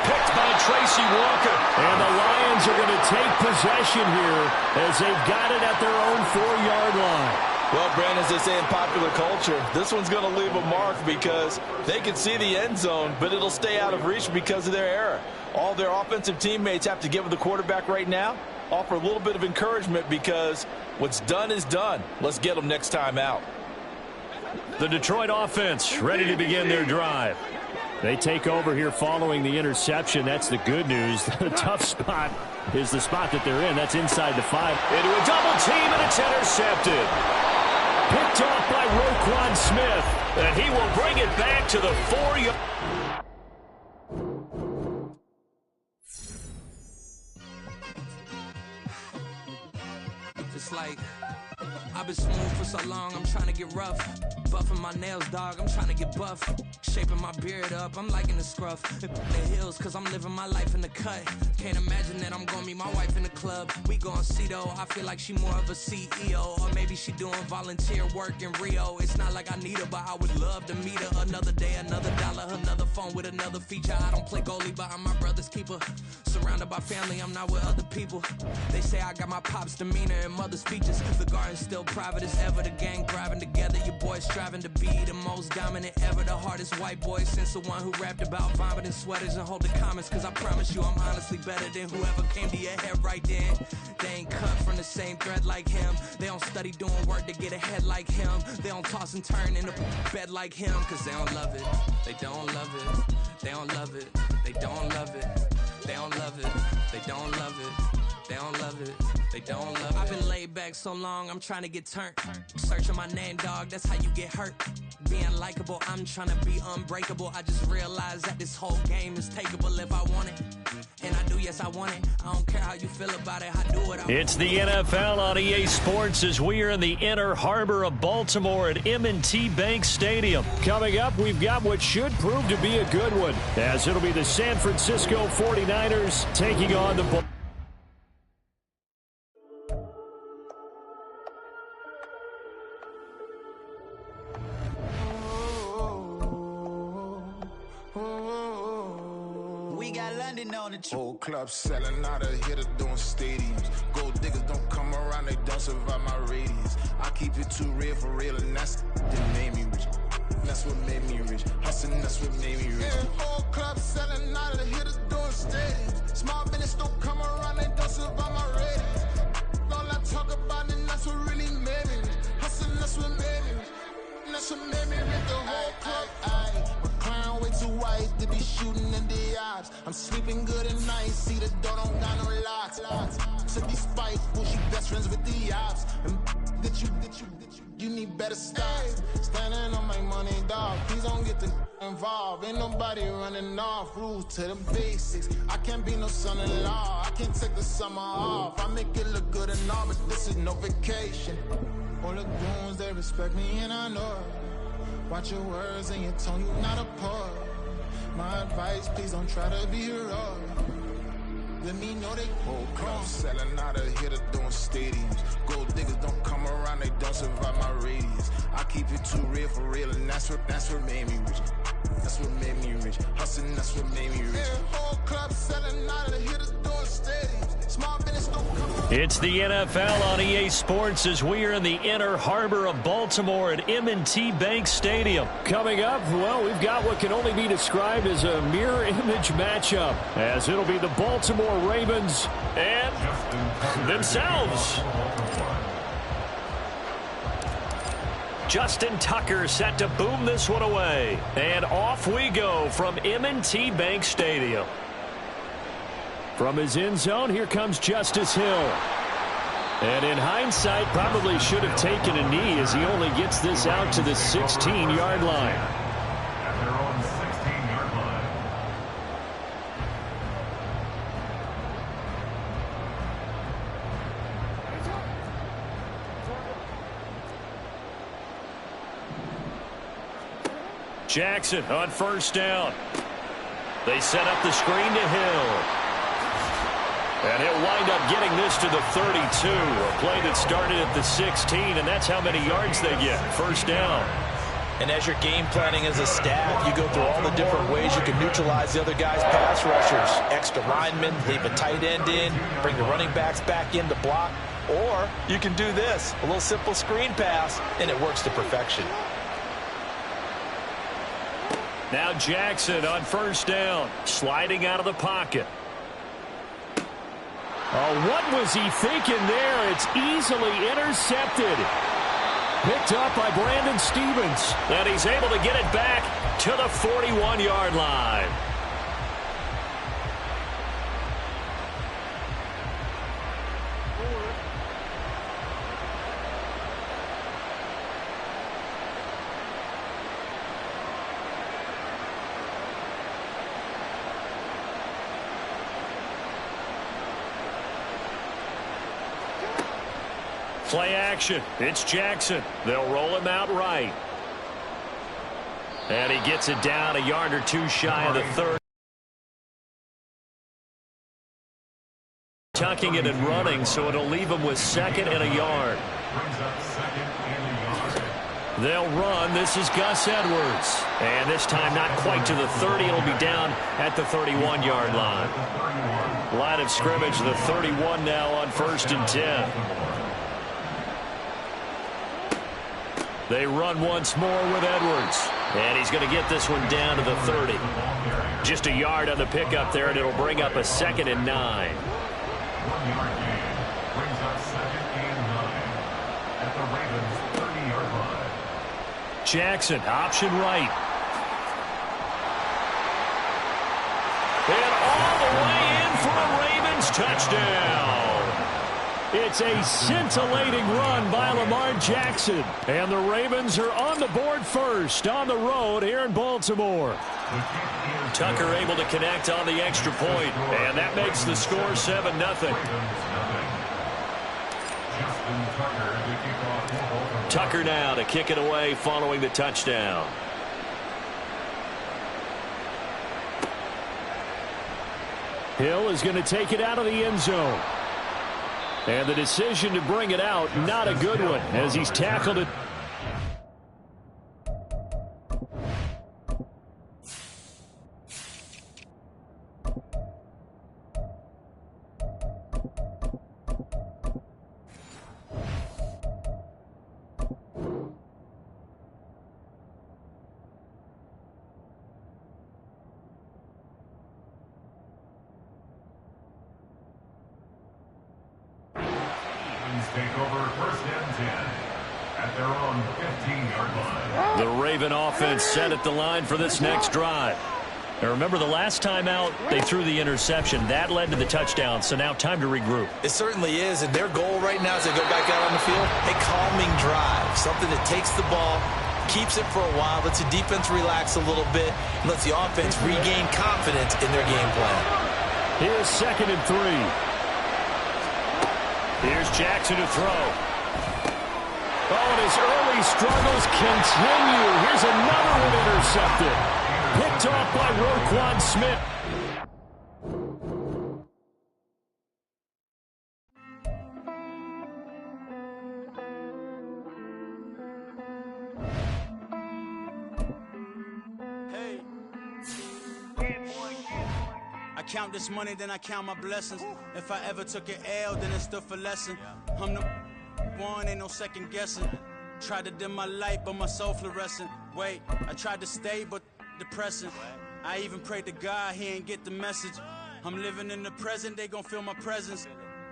Picked by Tracy Walker. And the Lions are going to take possession here as they've got it at their own 4-yard line. Well, Brandon, as they say in popular culture, this one's going to leave a mark because they can see the end zone, but it'll stay out of reach because of their error. All their offensive teammates have to give the quarterback right now, offer a little bit of encouragement because what's done is done. Let's get them next time out. The Detroit offense ready to begin their drive. They take over here following the interception. That's the good news. The tough spot is the spot that they're in. That's inside the 5. Into a double team, and it's intercepted. Picked off by Roquan Smith, and he will bring it back to the 4-yard. Just like I've been smooth for so long, I'm trying to get rough. Buffing my nails, dog, I'm trying to get buff. Shaping my beard up, I'm liking the scruff. The hills, cause I'm living my life in the cut. Can't imagine that I'm gonna meet my wife in the club. We gon' see though, I feel like she more of a CEO. Or maybe she doing volunteer work in Rio. It's not like I need her, but I would love to meet her. Another day, another dollar, another phone with another feature. I don't play goalie, but I'm my brother's keeper. Surrounded by family, I'm not with other people. They say I got my pop's demeanor and mother's features. The garden's still private as ever, the gang thriving together. Your boys striving to be the most dominant ever. The hardest white boy since the one who rapped about vomiting sweaters and holding comments. Cause I promise you I'm honestly better than whoever came to your head right then. They ain't cut from the same thread like him. They don't study doing work to get ahead like him. They don't toss and turn in the bed like him. Cause they don't love it, they don't love it. They don't love it, they don't love it. They don't love it, they don't love it. They don't love it, they don't love it. I've been laid back so long, I'm trying to get turned. Searching my name, dog, that's how you get hurt. Being likable, I'm trying to be unbreakable. I just realized that this whole game is takeable if I want it. And I do, yes, I want it. I don't care how you feel about it, I do what I want. It's the NFL on EA Sports as we are in the inner harbor of Baltimore at M&T Bank Stadium. Coming up, we've got what should prove to be a good one, as it'll be the San Francisco 49ers taking on the Whole club selling out of hitter doing stadiums. Gold diggers don't come around, they don't survive my radius. I keep it too real for real, and that's that made me rich. That's what made me rich. Hustling, that's what made me rich. Yeah, whole club selling out of hitters doing stadiums. Small business don't come around, they don't survive my radius. All I talk about, and that's what really made me rich. Hustling, that's what made me rich. That's what made me rich. The whole club. McLaren way too white to be shooting in the odds. I'm sleeping good at night, see the door don't got no locks. To be spiteful, she best friends with the ops. And you need better stop. Standing on my money, dog. Please don't get the involved. Ain't nobody running off. Rules to the basics. I can't be no son-in-law. I can't take the summer off. I make it look good and all, but this is no vacation. All the goons, they respect me and I know it. Watch your words and your tone, you not a poet. My advice, please don't try to be heroic. Let me know they whole club selling out of hitter doing stadiums. Gold diggers don't come around, they don't survive my radius. I keep it too real for real, and that's what made me rich. That's what made me rich. Hustling, that's what made me rich. Yeah, whole club selling out of hitters doing stadiums. Small business don't come around. It's the NFL on EA Sports as we are in the inner harbor of Baltimore at M&T Bank Stadium. Coming up, well, we've got what can only be described as a mirror image matchup, as it'll be the Baltimore Ravens and themselves. Justin Tucker set to boom this one away. And off we go from M&T Bank Stadium. From his end zone, here comes Justice Hill. And in hindsight, probably should have taken a knee as he only gets this out to the 16-yard line. At their own 16-yard line. Jackson on first down. They set up the screen to Hill. And he'll wind up getting this to the 32. A play that started at the 16, and that's how many yards they get. First down. And as you're game planning as a staff, you go through all the different ways you can neutralize the other guy's pass rushers. Extra linemen, leave a tight end in, bring the running backs back in to block. Or you can do this, a little simple screen pass, and it works to perfection. Now Jackson on first down, sliding out of the pocket. Oh, what was he thinking there? It's easily intercepted. Picked up by Brandon Stevens. And he's able to get it back to the 41-yard line. Play action. It's Jackson. They'll roll him out right. And he gets it down a yard or two shy of the 30. Tucking it and running, so it'll leave him with 2nd and a yard. They'll run. This is Gus Edwards. And this time not quite to the 30. It'll be down at the 31-yard line. Line of scrimmage, the 31 now on 1st and 10. They run once more with Edwards. And he's going to get this one down to the 30. Just a yard on the pickup there, and it'll bring up a 2nd and 9. 1-yard gain brings up 2nd and 9 at the Ravens' 30-yard line. Jackson, option right. And all the way in for a Ravens touchdown. It's a scintillating run by Lamar Jackson. And the Ravens are on the board first on the road here in Baltimore. Tucker able to connect on the extra point, and that makes the score 7-0. Tucker now to kick it away following the touchdown. Hill is going to take it out of the end zone. And the decision to bring it out, not a good one, as he's tackled it. Take over 1st and 10 at their own 15-yard line. The Raven offense set at the line for this next drive. Now remember, the last time out, they threw the interception. That led to the touchdown, so now time to regroup. It certainly is, and their goal right now as they go back out on the field, a calming drive, something that takes the ball, keeps it for a while, lets the defense relax a little bit, and lets the offense regain confidence in their game plan. Here's 2nd and 3. Here's Jackson to throw. Oh, and his early struggles continue. Here's another one intercepted. Picked off by Roquan Smith. I count this money, then I count my blessings. If I ever took an L, then it stood for lesson. I'm the one, ain't no second guessing. Tried to dim my light, but my soul fluorescent. Wait, I tried to stay, but depressing. I even prayed to God, he ain't get the message. I'm living in the present, they gon' feel my presence.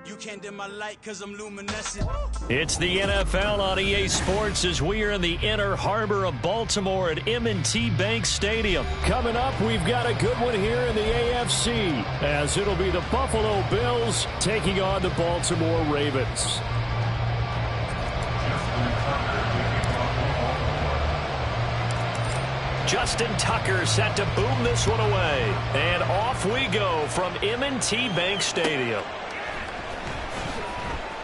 You can't dim my light cause I'm luminescent. It's the NFL on EA Sports as we are in the inner harbor of Baltimore at M&T Bank Stadium. Coming up, we've got a good one here in the AFC as it'll be the Buffalo Bills taking on the Baltimore Ravens. Justin Tucker set to boom this one away. And off we go from M&T Bank Stadium.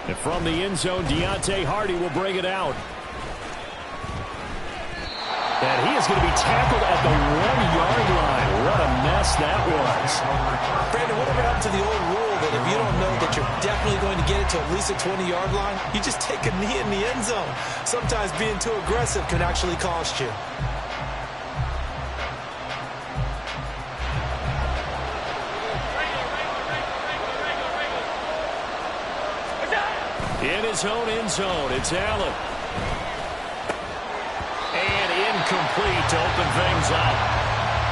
And from the end zone, Deontay Hardy will bring it out. And he is going to be tackled at the 1-yard line. What a mess that was. Brandon, whatever happened to the old rule that if you don't know that you're definitely going to get it to at least a 20-yard line, you just take a knee in the end zone. Sometimes being too aggressive can actually cost you. In his own end zone, it's Allen. And incomplete to open things up.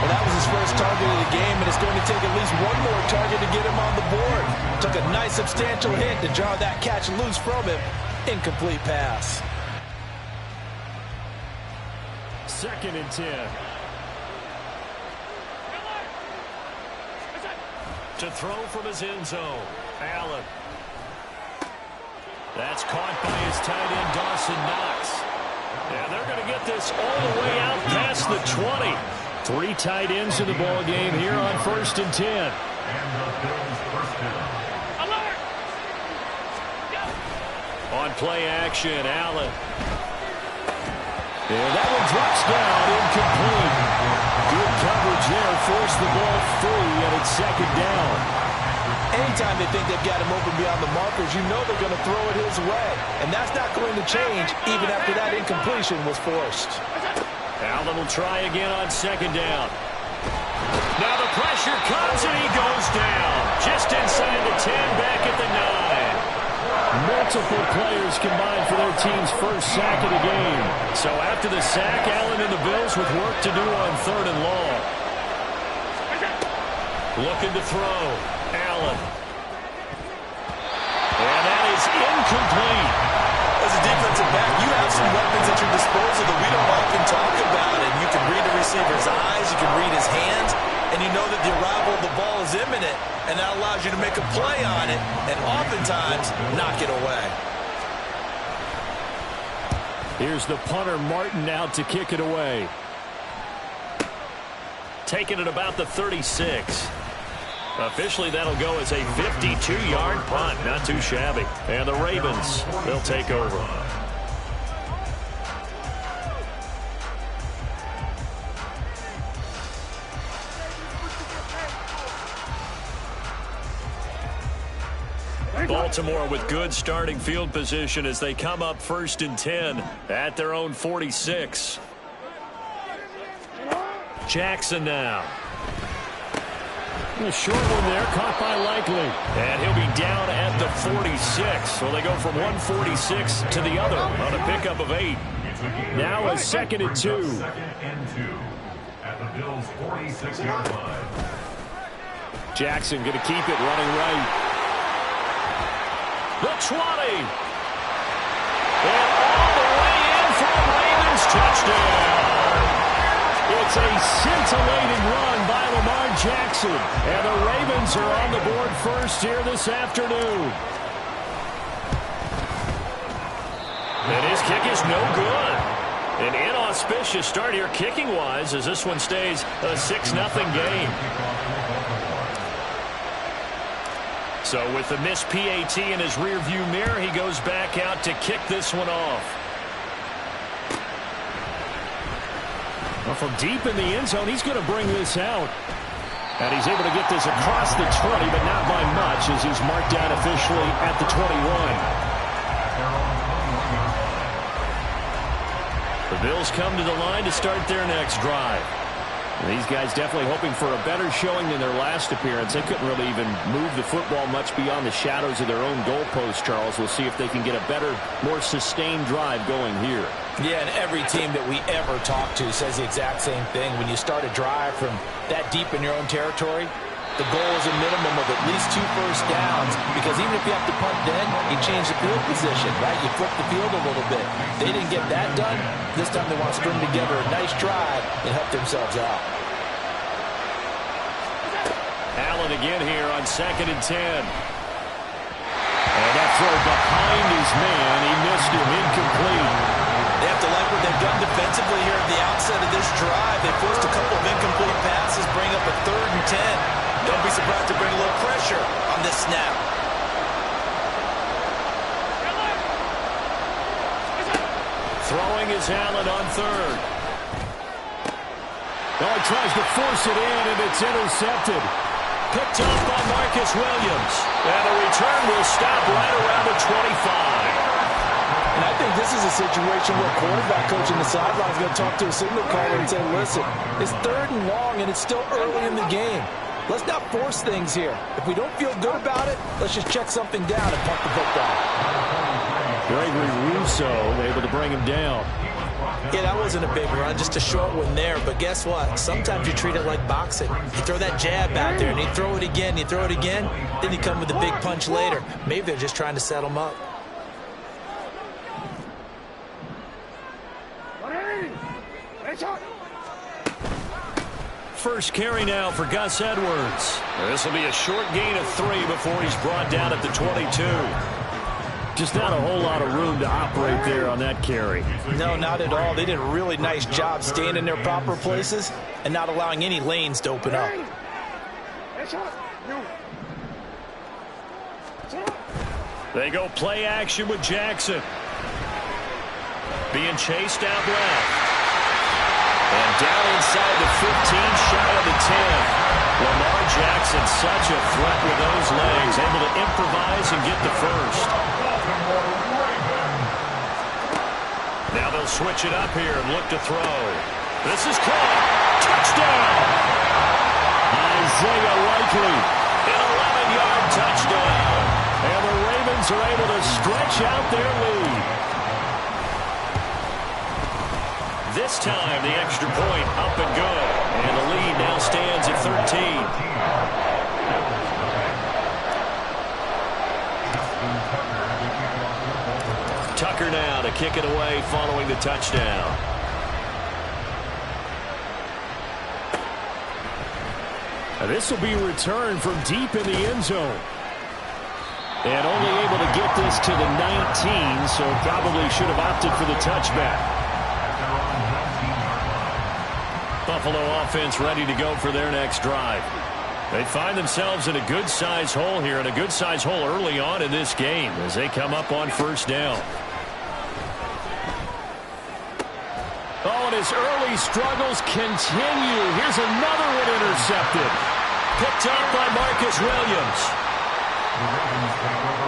Well, that was his first target of the game, and it's going to take at least one more target to get him on the board. Took a nice substantial hit to jar that catch loose from him. Incomplete pass. 2nd and 10. To throw from his end zone, Allen. That's caught by his tight end, Dawson Knox. And they're going to get this all the way out past the 20. 3 tight ends in the ball game here on 1st and 10. And the Bills first down. On play action. Allen. And that one drops down, incomplete. Good coverage there, forced the ball free, and it's second down. Anytime they think they've got him open beyond the markers, you know they're going to throw it his way. And that's not going to change even after that incompletion was forced. Allen will try again on second down. Now the pressure comes, and he goes down. Just inside the 10, back at the 9. Multiple players combined for their team's first sack of the game. So after the sack, Allen and the Bills with work to do on 3rd and long. Looking to throw. Allen. And that is incomplete. As a defensive back, you have some weapons at your disposal that we don't often talk about. And you can read the receiver's eyes, you can read his hands, and you know that the arrival of the ball is imminent, and that allows you to make a play on it and oftentimes knock it away. Here's the punter, Martin, out to kick it away. Taking it about the 36. Officially, that'll go as a 52-yard punt. Not too shabby. And the Ravens, they'll take over. Baltimore with good starting field position as they come up 1st and 10 at their own 46. Jackson now. A short one there, caught by Likely. And he'll be down at the 46. So they go from 146 to the other on a pickup of 8. Now a 2nd and 2. 2nd and 2 at the Bills' 46-yard line. Jackson going to keep it running right. The 20. And all the way in for a Ravens touchdown. It's a scintillating run by Lamar Jackson. And the Ravens are on the board first here this afternoon. And his kick is no good. An inauspicious start here kicking-wise as this one stays a 6-0 game. So with the missed PAT in his rearview mirror, he goes back out to kick this one off. Well, from deep in the end zone, he's going to bring this out. And he's able to get this across the 20, but not by much as he's marked down officially at the 21. The Bills come to the line to start their next drive. These guys definitely hoping for a better showing than their last appearance. They couldn't really even move the football much beyond the shadows of their own goalpost, Charles. We'll see if they can get a better, more sustained drive going here. Yeah, and every team that we ever talk to says the exact same thing. When you start a drive from that deep in your own territory, the goal is a minimum of at least 2 first downs, because even if you have to punt then, you change the field position, right? You flip the field a little bit. They didn't get that done. This time they want to string together a nice drive and help themselves out. Allen again here on 2nd and 10. And that throw behind his man. He missed him, incomplete. They have to like what they've done defensively here at the outset of this drive. They forced a couple of incomplete passes, bring up a 3rd and 10. Don't be surprised to bring a little pressure on this snap. Throwing is Allen on 3rd. Oh, he tries to force it in, and it's intercepted. Picked up by Marcus Williams. And the return will stop right around the 25. And I think this is a situation where a quarterback coach in the sideline is going to talk to a signal caller and say, listen, it's 3rd and long, and it's still early in the game. Let's not force things here. If we don't feel good about it, let's just check something down and punt the football. Gregory Rousseau able to bring him down. Yeah, that wasn't a big run, just a short one there. But guess what? Sometimes you treat it like boxing. You throw that jab out there, and you throw it again, you throw it again, then you come with a big punch later. Maybe they're just trying to set them up. First carry now for Gus Edwards. This will be a short gain of 3 before he's brought down at the 22. Just not a whole lot of room to operate there on that carry. No, not at all. They did a really nice job staying in their proper places and not allowing any lanes to open up. They go play action with Jackson. Being chased out left. And down inside the 15, shy of the 10. Lamar Jackson, such a threat with those legs, able to improvise and get the first. Now they'll switch it up here and look to throw. This is caught. Touchdown! Isaiah Likely, an 11-yard touchdown. And the Ravens are able to stretch out their lead. This time, the extra point up and good. And the lead now stands at 13. Tucker now to kick it away following the touchdown. And this will be returned from deep in the end zone. And only able to get this to the 19, so probably should have opted for the touchback. Buffalo offense ready to go for their next drive. They find themselves in a good-sized hole here, and a good-sized hole early on in this game as they come up on first down. Oh, and his early struggles continue. Here's another one intercepted. Picked up by Marcus Williams.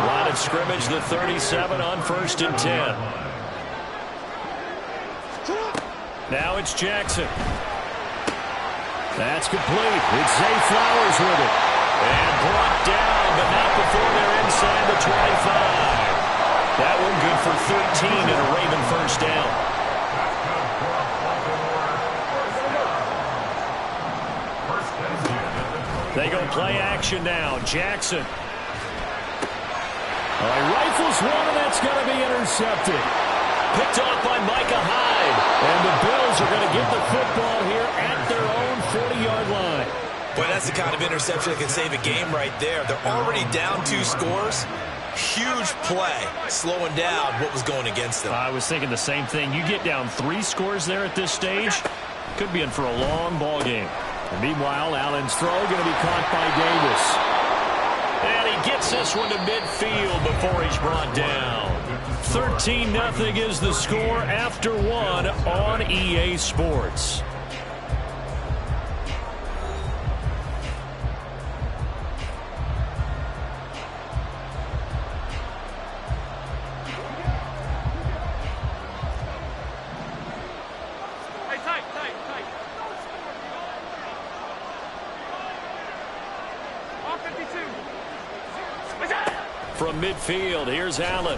Line of scrimmage, the 37 on 1st and 10. Now it's Jackson. That's complete. It's Zay Flowers with it. And brought down, but not before they're inside the 25. That one good for 13 and a Raven first down. They go play action now. Jackson. Rifles one, and that's going to be intercepted. Picked off by Micah Hyde. And the Bills are going to get the football here at their own 40-yard line. Boy, that's the kind of interception that can save a game right there. They're already down 2 scores. Huge play, slowing down what was going against them. I was thinking the same thing. You get down 3 scores there at this stage, could be in for a long ball game. And meanwhile, Allen's throw going to be caught by Davis. And he gets this one to midfield before he's brought down. 13-0 is the score after 1 on EA Sports. From midfield, here's Allen.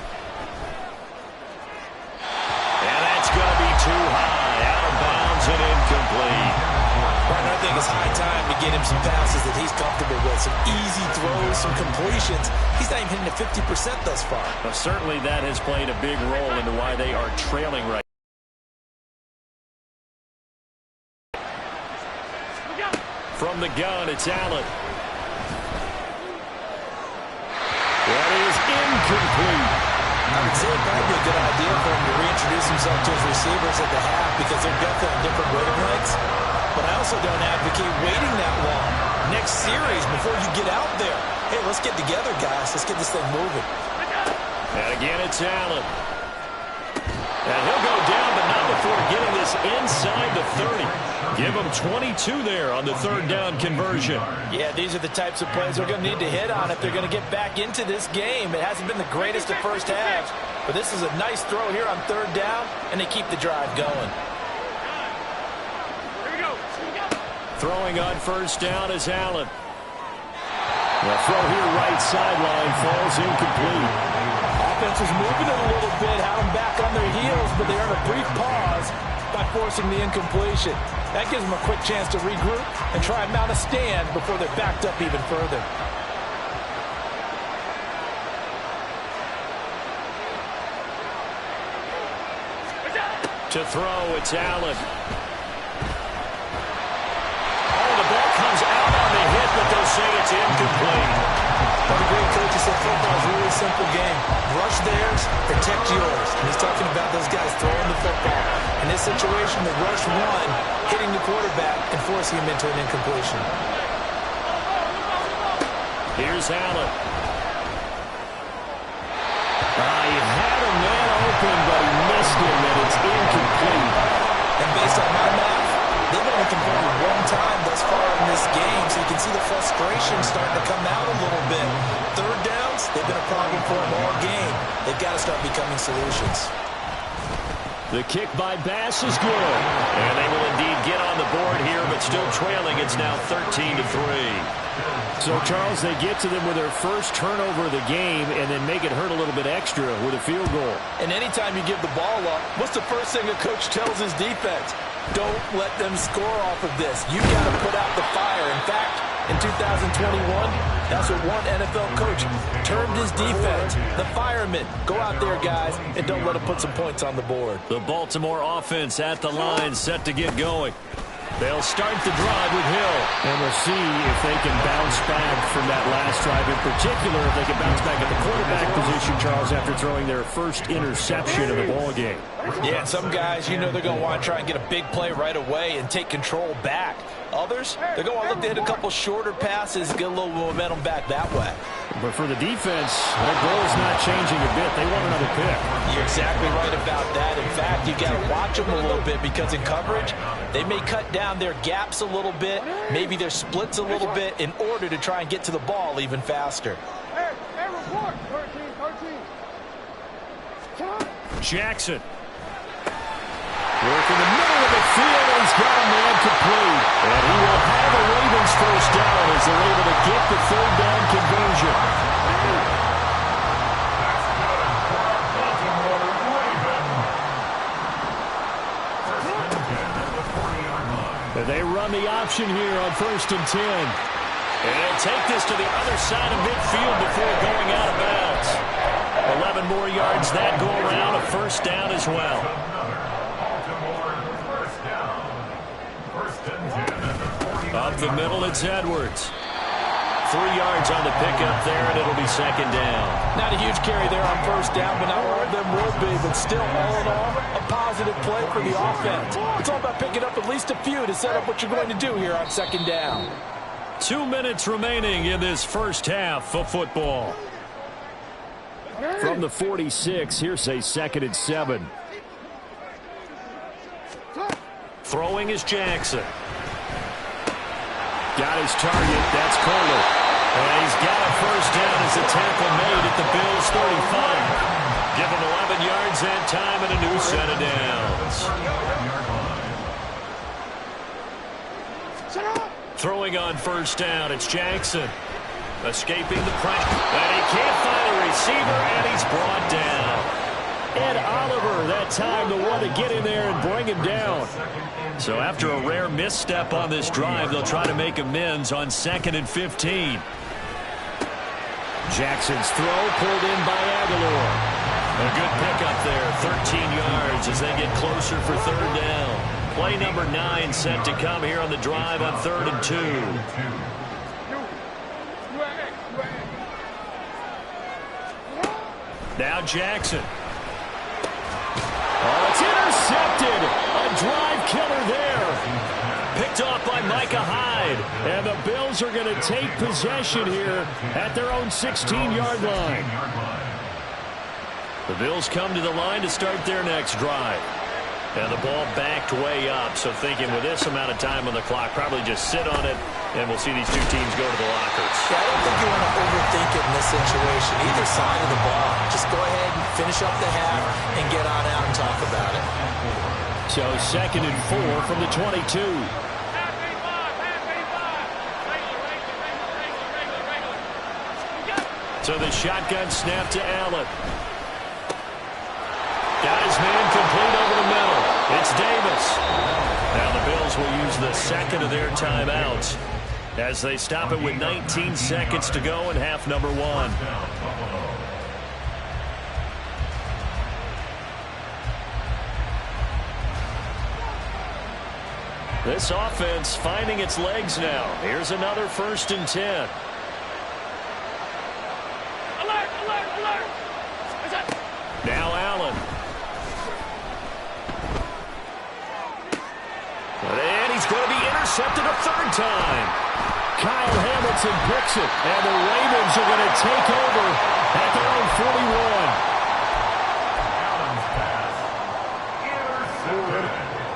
And that's going to be too high. Out of bounds and incomplete. Right, I think it's high time to get him some passes that he's comfortable with. Some easy throws, some completions. He's not even hitting the 50% thus far. Well, certainly that has played a big role into why they are trailing right now. From the gun, it's Allen. That is incomplete. I would say it might be a good idea for him to reintroduce himself to his receivers at the half because they're definitely on different wavelengths. But I also don't advocate waiting that long. Next series, before you get out there, hey, let's get together, guys. Let's get this thing moving. And again, it's Allen. And he'll go down, but not before getting this inside the 30. Give them 22 there on the 3rd down conversion. Yeah, these are the types of plays they're going to need to hit on if they're going to get back into this game. It hasn't been the greatest of first halves, but this is a nice throw here on 3rd down, and they keep the drive going. Throwing on 1st down is Allen. The throw here right sideline falls incomplete. Offense was moving it a little bit, had them back on their heels, but they earned a brief pause by forcing the incompletion. That gives them a quick chance to regroup and try and mount a stand before they're backed up even further. To throw, it's Allen. Oh, the ball comes out on the hit, but they'll say it's incomplete. What a great coach. He said football is a really simple game. Rush theirs, protect yours. And he's talking about those guys throwing the football. In this situation, the rush one, hitting the quarterback and forcing him into an incompletion. Here's Allen. frustration starting to come out a little bit. Third downs, they've been a problem for them all game. They've got to start becoming solutions. The kick by Bass is good. And they will indeed get on the board here, but still trailing. It's now 13-3. So, Charles, they get to them with their first turnover of the game and then make it hurt a little bit extra with a field goal. And anytime you give the ball up, what's the first thing a coach tells his defense? Don't let them score off of this. You got to put out the fire. In fact, in 2021, that's what one NFL coach termed his defense, the firemen. Go out there, guys, and don't let them put some points on the board. The Baltimore offense at the line, set to get going. They'll start the drive with Hill. And we'll see if they can bounce back from that last drive. In particular, if they can bounce back at the quarterback position, Charles, after throwing their first interception of the ball game. Yeah, and some guys, you know they're going to want to try and get a big play right away and take control back. Others, they're going to look to hit a couple shorter passes, get a little momentum back that way. But for the defense, their goal is not changing a bit. They want another pick. You're exactly right about that. In fact, you got to watch them a little bit because in coverage, they may cut down their gaps a little bit, maybe their splits a little bit in order to try and get to the ball even faster. Hey, report. 13. Jackson. Work in the middle of the field, and he's got a man complete. And he will have a Ravens first down as they're able to get the third down conversion. And they run the option here on 1st and 10. And they'll take this to the other side of midfield before going out of bounds. 11 more yards that go around, a first down as well. Up the middle, it's Edwards. 3 yards on the pickup there, and it'll be second down. Not a huge carry there on first down, but not all of them will be. But still, all in all, a positive play for the offense. It's all about picking up at least a few to set up what you're going to do here on second down. 2 minutes remaining in this first half of football. From the 46, here's a 2nd and 7. Throwing is Jackson. Got his target. That's Kohler. And he's got a first down as the tackle made at the Bills' 35. Give him 11 yards that time and a new set of downs. Throwing on first down, it's Jackson. Escaping the pressure. And he can't find a receiver, and he's brought down. Ed Oliver, that time, the one to get in there and bring him down. So after a rare misstep on this drive, they'll try to make amends on 2nd and 15. Jackson's throw pulled in by Aguilar. A good pickup there, 13 yards as they get closer for third down. Play number 9 set to come here on the drive on 3rd and 2. Now Jackson. Oh, it's intercepted. A drive killer there. Picked off by Micah Hyde. And the Bills are going to take possession here at their own 16-yard line. The Bills come to the line to start their next drive. And the ball backed way up, so thinking with this amount of time on the clock, probably just sit on it, and we'll see these two teams go to the lockers. Yeah, I don't think you want to overthink it in this situation, either side of the ball. Just go ahead and finish up the half and get on out and talk about it. So 2nd and 4 from the 22. So the shotgun snap to Allen. Got his man complete over the middle. It's Davis. Now the Bills will use the second of their timeouts as they stop it with 19 seconds to go in half number 1. This offense finding its legs now. Here's another 1st and 10. Alert! Now Allen. And he's going to be intercepted a 3rd time. Kyle Hamilton picks it, and the Ravens are going to take over at their own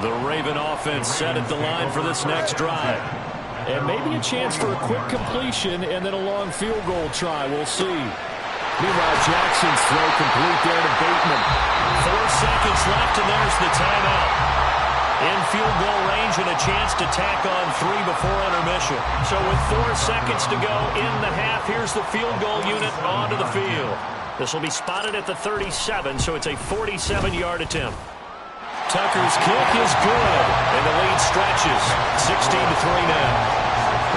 41. The Raven offense set at the line for this next drive. and maybe a chance for a quick completion and then a long field goal try. We'll see. Meanwhile, Jackson's throw complete there to Bateman. 4 seconds left, and there's the timeout. In field goal range and a chance to tack on 3 before intermission. So with 4 seconds to go in the half, here's the field goal unit onto the field. This will be spotted at the 37, so it's a 47-yard attempt. Tucker's kick is good, and the lead stretches. 16-3 now.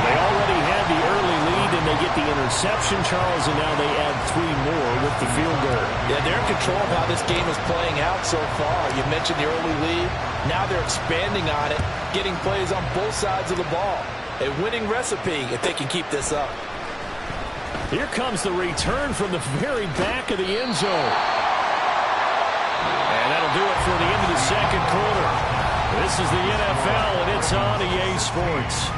They already had the early lead, and they get the interception, Charles, and now they add 3 more with the field goal. Yeah, they're in control of how this game is playing out so far. You mentioned the early lead. Now they're expanding on it, getting plays on both sides of the ball. A winning recipe if they can keep this up. Here comes the return from the very back of the end zone. And that'll do it for the end of the second quarter. This is the NFL, and it's on EA Sports.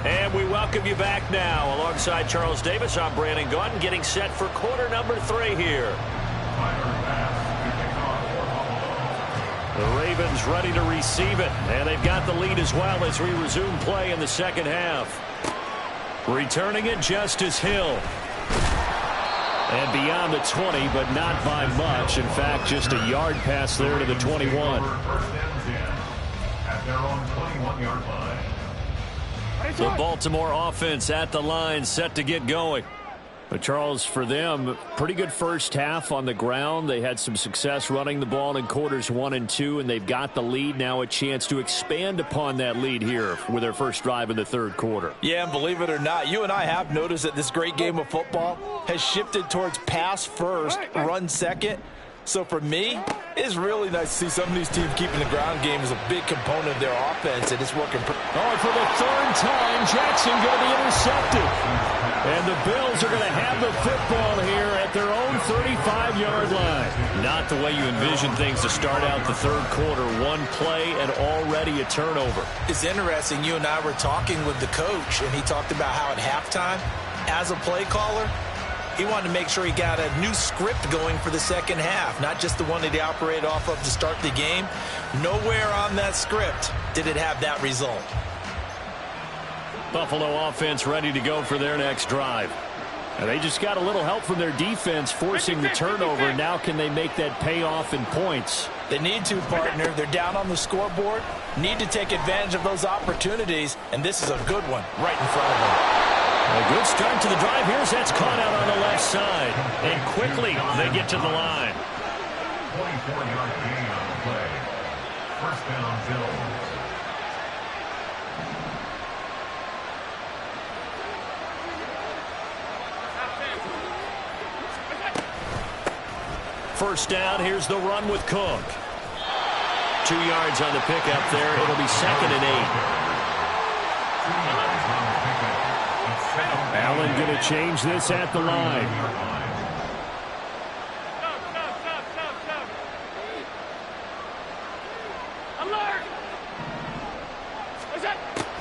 And we welcome you back now. Alongside Charles Davis, I'm Brandon Gaudin, getting set for quarter number 3 here. The Ravens ready to receive it, and they've got the lead as well as we resume play in the second half. Returning it, Justice Hill. And beyond the 20, but not by much. In fact, just a yard pass there to the 21. At their own 21-yard line. The Baltimore offense at the line, set to get going. But, Charles, for them, pretty good first half on the ground. They had some success running the ball in quarters 1 and 2, and they've got the lead. Now a chance to expand upon that lead here with their first drive in the third quarter. Yeah, and believe it or not, you and I have noticed that this great game of football has shifted towards pass first, run second. So for me, it's really nice to see some of these teams keeping the ground game as a big component of their offense, and it's working. Oh, for the third time, Jackson going to be intercepted. And the Bills are going to have the football here at their own 35-yard line. Not the way you envision things to start out the third quarter. One play and already a turnover. It's interesting. You and I were talking with the coach, and he talked about how at halftime, as a play caller, he wanted to make sure he got a new script going for the second half, not just the one that he operated off of to start the game. Nowhere on that script did it have that result. Buffalo offense ready to go for their next drive. And they just got a little help from their defense forcing the turnover. Now can they make that pay off in points? They need to, partner. They're down on the scoreboard. Need to take advantage of those opportunities, and this is a good one right in front of them. A good start to the drive. Here's that's caught out on the left side. And quickly they get to the line. 24-yard gain on the play. First down, Bills. First down, here's the run with Cook. 2 yards on the pickup there. It'll be 2nd and 8. Allen going to change this at the line.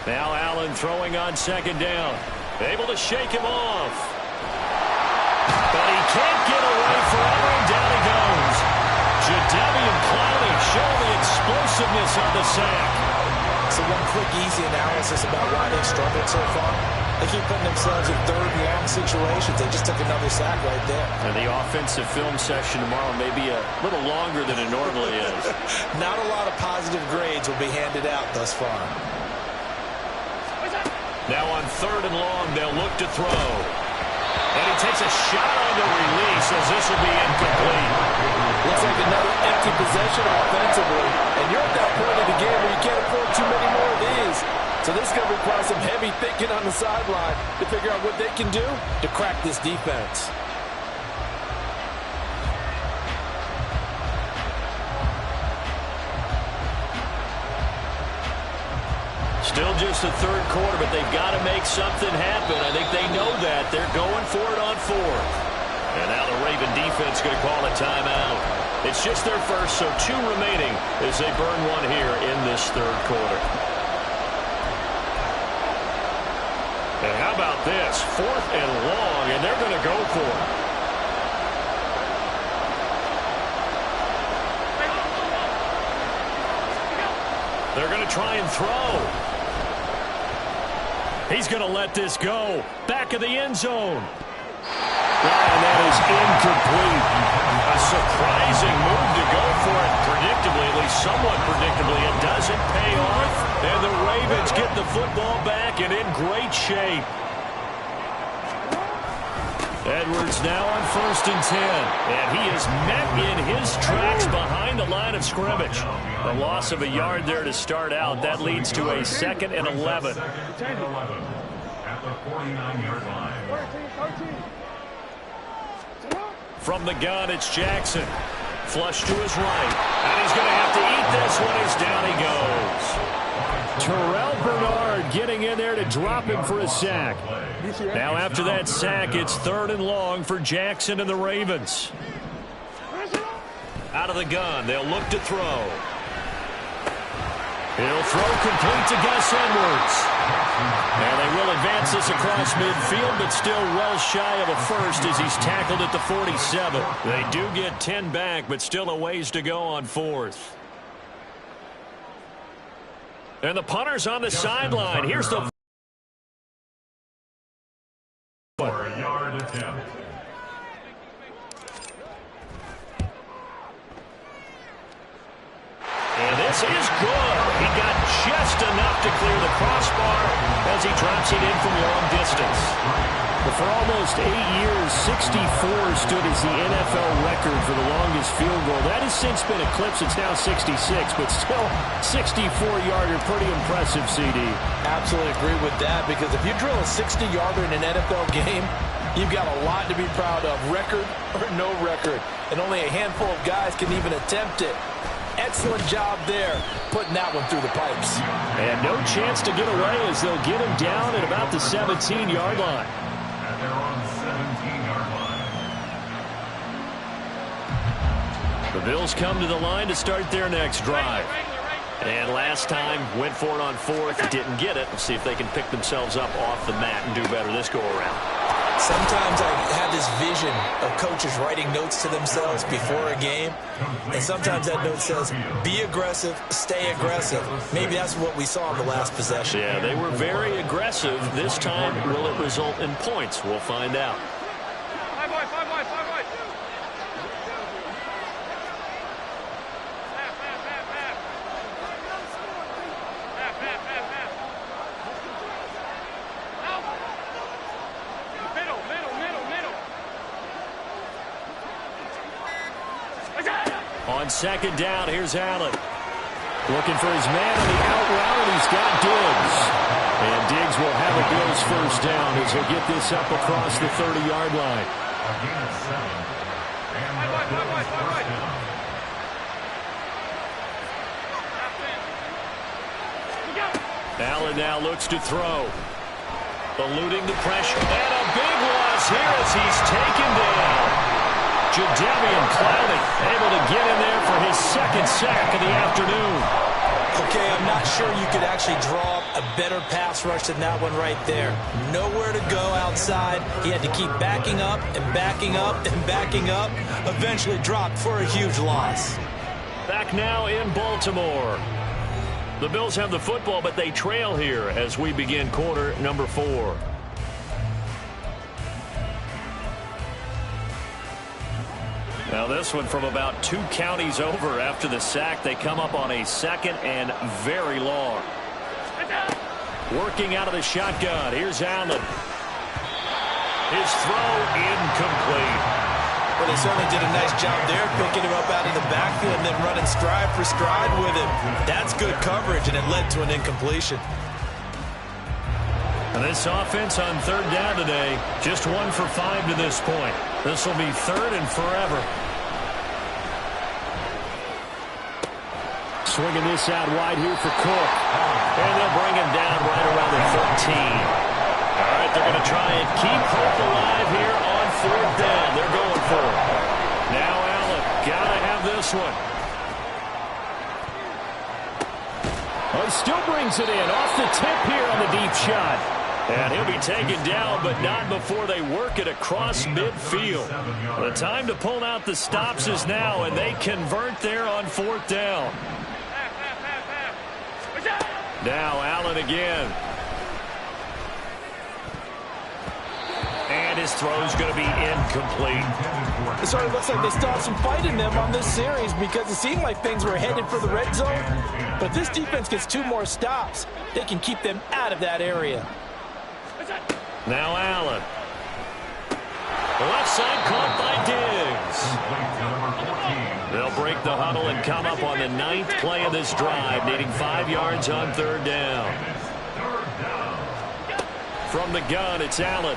Now Allen throwing on 2nd down. Able to shake him off. But he can't get away forever, and down he goes. Jadeveon Clowney showing the explosiveness on the sack. So one quick, easy analysis about why they've struggled so far. They keep putting themselves in third and long situations. They just took another sack right there. And the offensive film session tomorrow may be a little longer than it normally is. Not a lot of positive grades will be handed out thus far. Now on 3rd and long, they'll look to throw. And he takes a shot on the release as this will be incomplete. Looks like another empty possession offensively. And you're at that point of the game where you can't afford too many more of these. So this is going to require some heavy thinking on the sideline to figure out what they can do to crack this defense. Still just the third quarter, but they've got to make something happen. I think they know that. They're going for it on 4th. And now the Raven defense going to call a timeout. It's just their first, so 2 remaining as they burn one here in this third quarter. And how about this? 4th and long, and they're going to go for it. They're going to try and throw. He's going to let this go. Back of the end zone. And that is incomplete. A surprising move to go for it predictably, at least somewhat predictably. It doesn't pay off, and the Ravens get the football back and in great shape. Edwards now on 1st and 10, and he is met in his tracks behind the line of scrimmage. A loss of a yard there to start out. That leads to a 2nd and 11. 2nd and 11 at the 49-yard line. From the gun, it's Jackson. Flush to his right. And he's going to have to eat this one as down he goes. Terrell Bernard getting in there to drop him for a sack. Now after that sack, it's 3rd and long for Jackson and the Ravens. Out of the gun, they'll look to throw. He'll throw complete to Gus Edwards. And they will advance this across midfield, but still well shy of a first as he's tackled at the 47. They do get 10 back, but still a ways to go on 4th. And the punter's on the sideline. Here's the... Yard attempt. And this is good. He got just enough to clear the crossbar as he drops it in from long distance. But for almost 8 years, 64 stood as the NFL record for the longest field goal. That has since been eclipsed. It's now 66, but still 64-yarder. Pretty impressive, CD. Absolutely agree with that, because if you drill a 60-yarder in an NFL game, you've got a lot to be proud of, record or no record. And only a handful of guys can even attempt it. Excellent job there, putting that one through the pipes. And no chance to get away as they'll get him down at about the 17-yard line. And they're on the 17-yard line. The Bills come to the line to start their next drive. And last time, went for it on 4th, didn't get it. We'll see if they can pick themselves up off the mat and do better this go-around. Sometimes I have this vision of coaches writing notes to themselves before a game, and sometimes that note says, be aggressive, stay aggressive. Maybe that's what we saw in the last possession. Yeah, they were very aggressive. This time, will it result in points? We'll find out. Five wide. On 2nd down, here's Allen. Looking for his man on the out route, and he's got Diggs. And Diggs will have a Bills first down as he'll get this up across the 30-yard line. Again at 7. And first down. Allen now looks to throw. Eluding the pressure. And a big loss here as he's taken down. Jadeveon Clowney able to get in there for his 2nd sack of the afternoon. Okay, I'm not sure you could actually draw a better pass rush than that one right there. Nowhere to go outside. He had to keep backing up and backing up and backing up. Eventually dropped for a huge loss. Back now in Baltimore. The Bills have the football, but they trail here as we begin quarter number 4. Now this one from about 2 counties over after the sack. They come up on a 2nd and very long. Working out of the shotgun. Here's Allen. His throw incomplete. Well, they certainly did a nice job there, picking him up out of the backfield and then running stride for stride with him. That's good coverage, and it led to an incompletion. And this offense on 3rd down today, just 1 for 5 to this point. This will be 3rd and forever. Swinging this out wide here for Cook. And they'll bring him down right around the 13. All right, they're going to try and keep hope alive here on 4th down. They're going for it. Now Allen, got to have this one. Oh, still brings it in. Off the tip here on the deep shot. And he'll be taken down, but not before they work it across midfield. The time to pull out the stops is now, and they convert there on 4th down. Now Allen again. And his throw's going to be incomplete. It sort of looks like they still have some fight in them on this series because it seemed like things were headed for the red zone. But if this defense gets 2 more stops, they can keep them out of that area. Now Allen. The left side caught by Diggs. They'll break the huddle and come up on the 9th play of this drive, needing 5 yards on 3rd down. From the gun, it's Allen.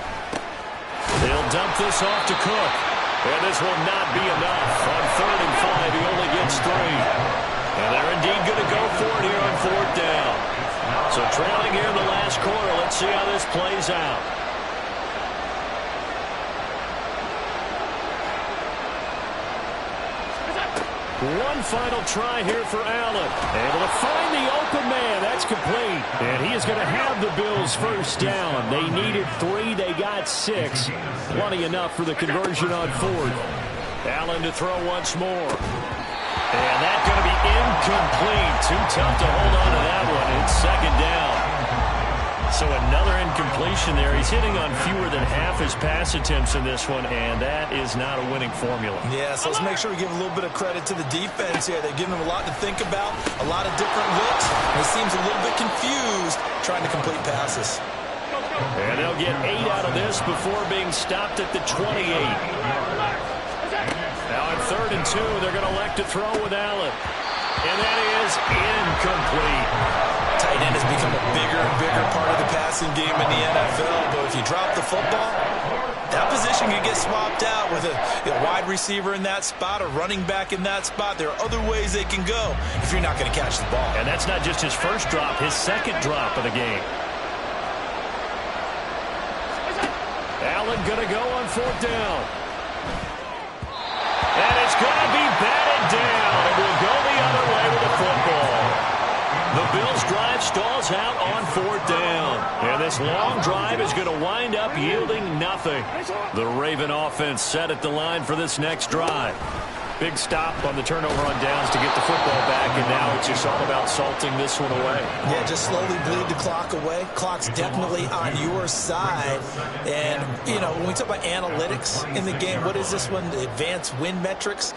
They'll dump this off to Cook. And this will not be enough. On 3rd and 5, he only gets 3. And they're indeed going to go for it here on 4th down. So trailing here in the last quarter. Let's see how this plays out. One final try here for Allen. Able to find the open man. That's complete. And he is going to have the Bills' first down. They needed 3. They got 6. Plenty enough for the conversion on 4th. Allen to throw once more. And that's going to be incomplete. Too tough to hold on to that one. It's 2nd down. So another incompletion there. He's hitting on fewer than half his pass attempts in this one, and that is not a winning formula. Yeah, so let's make sure we give a little bit of credit to the defense here. They're giving him a lot to think about, a lot of different looks. And he seems a little bit confused trying to complete passes. And they'll get 8 out of this before being stopped at the 28. Now on 3rd and 2, they're going to elect to throw with Allen. And that is incomplete. Tight end has become a bigger and bigger part of the passing game in the NFL. But if you drop the football, that position can get swapped out with a wide receiver in that spot, a running back in that spot. There are other ways they can go if you're not going to catch the ball. And that's not just his first drop, his 2nd drop of the game. Allen going to go on 4th down. And it's going to be batted down. It will go the other way with the football. The Bills' drive stalls out on 4th down. And this long drive is going to wind up yielding nothing. The Raven offense set at the line for this next drive. Big stop on the turnover on downs to get the football back, and now it's just all about salting this one away. Yeah, just slowly bleed the clock away. Clock's definitely on your side. And, you know, when we talk about analytics in the game, what is this one? Advanced win metrics?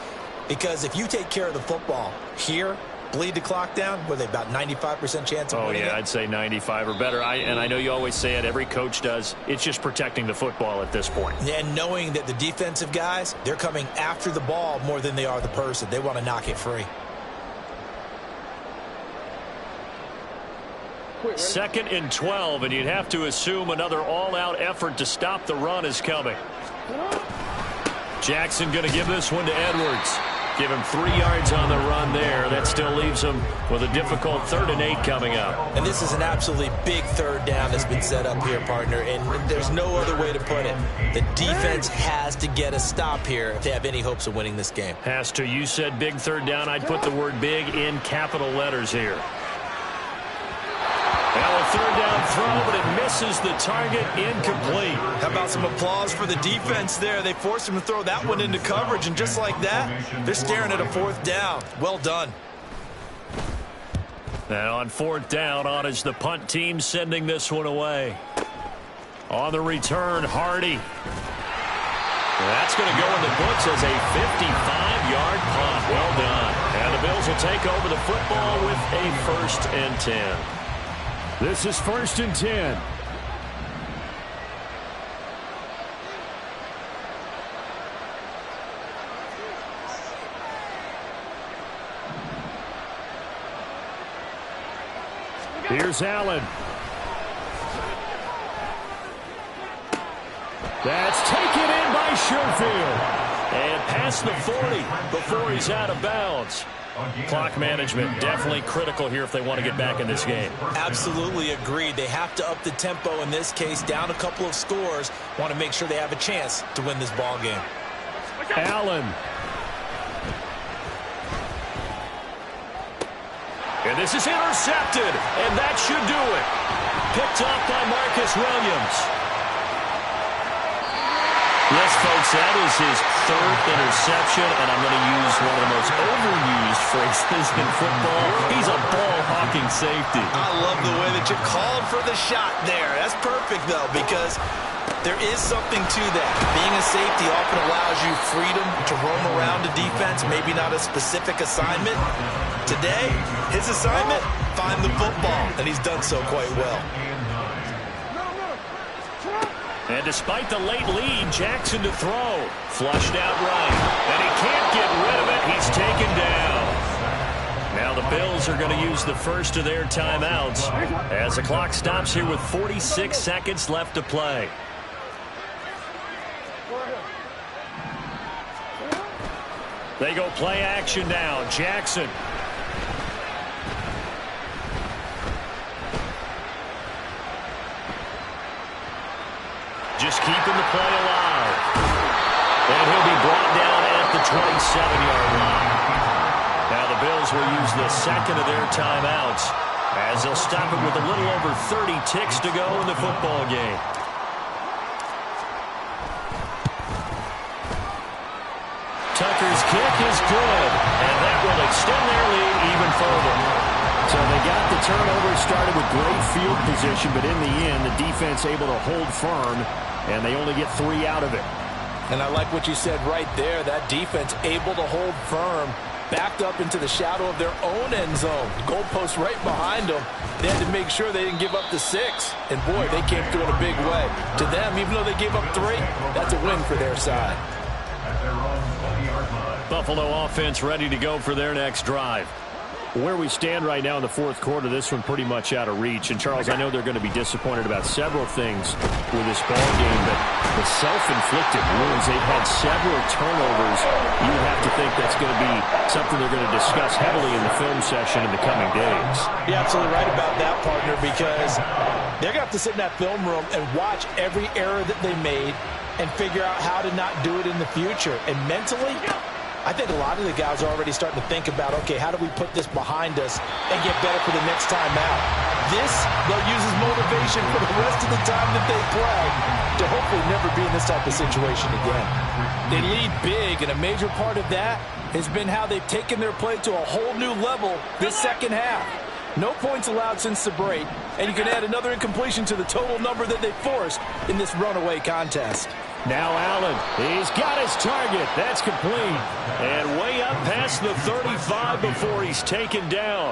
Because if you take care of the football here, bleed the clock down, were they about 95% chance of winning it? I'd say 95 or better. And I know you always say it, every coach does. It's just protecting the football at this point. And knowing that the defensive guys, they're coming after the ball more than they are the person. They want to knock it free. 2nd and 12, and you'd have to assume another all-out effort to stop the run is coming. Jackson going to give this one to Edwards. Give him 3 yards on the run there. That still leaves him with a difficult 3rd and 8 coming up. And this is an absolutely big 3rd down that's been set up here, partner. And there's no other way to put it. The defense has to get a stop here if they have any hopes of winning this game. Has to. You said big 3rd down. I'd put the word big in capital letters here. Now a 3rd down throw, but it misses the target, incomplete. How about some applause for the defense there? They forced him to throw that one into coverage, and just like that, they're staring at a 4th down. Well done. And on 4th down, on is the punt team sending this one away. On the return, Hardy. That's going to go in the books as a 55-yard punt. Well done. And the Bills will take over the football with a 1st and 10. This is 1st and 10. Here's Allen. That's taken in by Sherfield. And past the 40 before he's out of bounds. Clock management definitely critical here if they want to get back in this game. Absolutely agreed. They have to up the tempo in this case, down a couple of scores. Want to make sure they have a chance to win this ball game. Allen. And this is intercepted, and that should do it. Picked up by Marcus Williams. Yes, folks, that is his third interception, and I'm going to use one of the most overused phrases in football. He's a ball-hawking safety. I love the way that you called for the shot there. That's perfect, though, because there is something to that. Being a safety often allows you freedom to roam around the defense, maybe not a specific assignment. Today, his assignment, find the football, and he's done so quite well. And despite the late lead, Jackson to throw. Flushed out right. And he can't get rid of it. He's taken down. Now the Bills are going to use the first of their timeouts as the clock stops here with 46 seconds left to play. They go play action now. Jackson. Just keeping the play alive. And he'll be brought down at the 27-yard line. Now the Bills will use the second of their timeouts as they'll stop it with a little over 30 ticks to go in the football game. Tucker's kick is good, and that will extend their lead even further. So they got the turnover started with great field position, but in the end, the defense able to hold firm, and they only get 3 out of it. And I like what you said right there. That defense able to hold firm, backed up into the shadow of their own end zone. Goalpost right behind them. They had to make sure they didn't give up the 6. And, boy, they came through in a big way. To them, even though they gave up 3, that's a win for their side. Buffalo offense ready to go for their next drive. Where we stand right now in the fourth quarter, this one pretty much out of reach. And, Charles, I know they're going to be disappointed about several things with this ball game, but the self-inflicted wounds, they've had several turnovers. You would have to think that's going to be something they're going to discuss heavily in the film session in the coming days. You're absolutely right about that, partner, because they're going to have to sit in that film room and watch every error that they made and figure out how to not do it in the future. And mentally, I think a lot of the guys are already starting to think about, okay, how do we put this behind us and get better for the next time out? This, they'll use as motivation for the rest of the time that they play to hopefully never be in this type of situation again. They lead big, and a major part of that has been how they've taken their play to a whole new level this second half. No points allowed since the break, and you can add another incompletion to the total number that they forced in this runaway contest. Now Allen, he's got his target. That's complete. And way up past the 35 before he's taken down.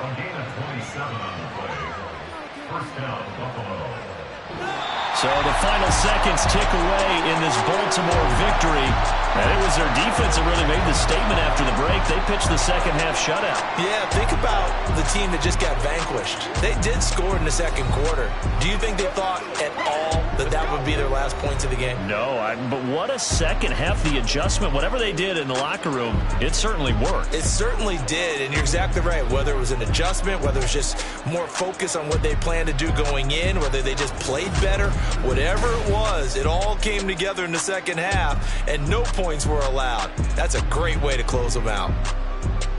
So the final seconds tick away in this Baltimore victory. And it was their defense that really made the statement after the break. They pitched the second half shutout. Yeah, think about the team that just got vanquished. They did score in the second quarter. Do you think they thought at all that that would be their last points of the game? No, but what a second half. The adjustment, whatever they did in the locker room, it certainly worked. It certainly did, and you're exactly right. Whether it was an adjustment, whether it was just more focus on what they planned to do going in, whether they just played better, whatever it was, it all came together in the second half, and no points were allowed. That's a great way to close them out.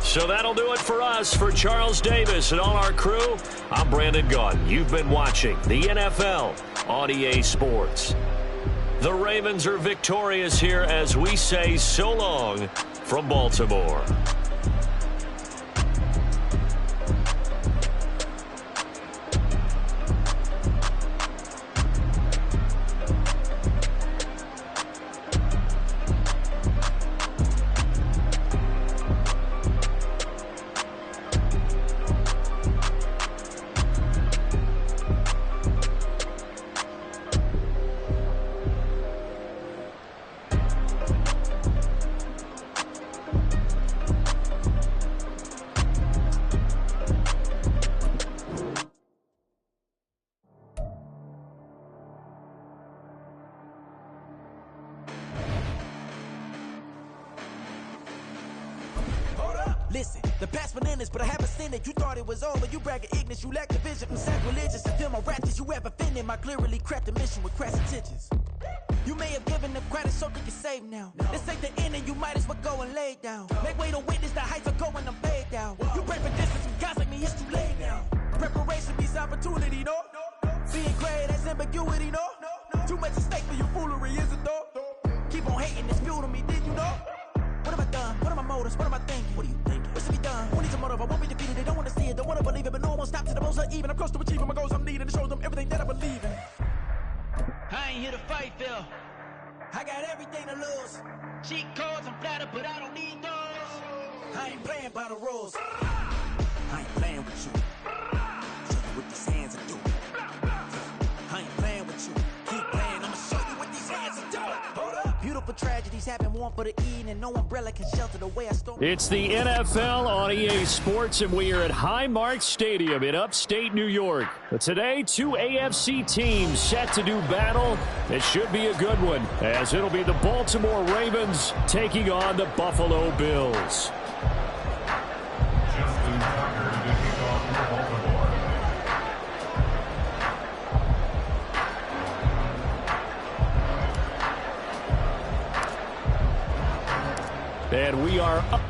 So that'll do it for us. For Charles Davis and all our crew, I'm Brandon Gaudin. You've been watching the NFL on EA Sports. The Ravens are victorious here as we say so long from Baltimore. Listen, the past bananas, but I haven't seen it. You thought it was over. You bragging ignorance. You lack the vision from sacrilegious. I feel my raptors. You have offended my clearly crafted mission with crass intentions. You may have given them credit so they can save now. This ain't the end and you might as well go and lay down. Make way to witness the heights are going, I'm paid down. You pray for distance from guys like me, it's too late now. Preparation means opportunity, no? Being great, that's ambiguity, no? Too much at stake for your foolery, is it though? Keep on hating, it's fuel to me, did you know? What have I done? What are my motives? What am I thinking? What are you thinking? What's to be done? Who needs a motive? I won't be defeated. They don't want to see it, don't want to believe it, but no one will stop to the most even. I'm close to achieving my goals I'm needing to show them everything that I believe in. I ain't here to fight, Phil. I got everything to lose. Cheat codes, I'm flattered, but I don't need those. I ain't playing by the rules. I ain't playing with you. Show you what these hands are doing. I ain't playing with you. Keep playing, I'ma show you what these hands are doing. Hold up. Beautiful tragedies happen, one for the eating, and no umbrella can shelter the way I storm. It's the NFL on EA Sports, and we are at Highmark Stadium in upstate New York. But today, two AFC teams set to do battle. It should be a good one, as it'll be the Baltimore Ravens taking on the Buffalo Bills. And we are up.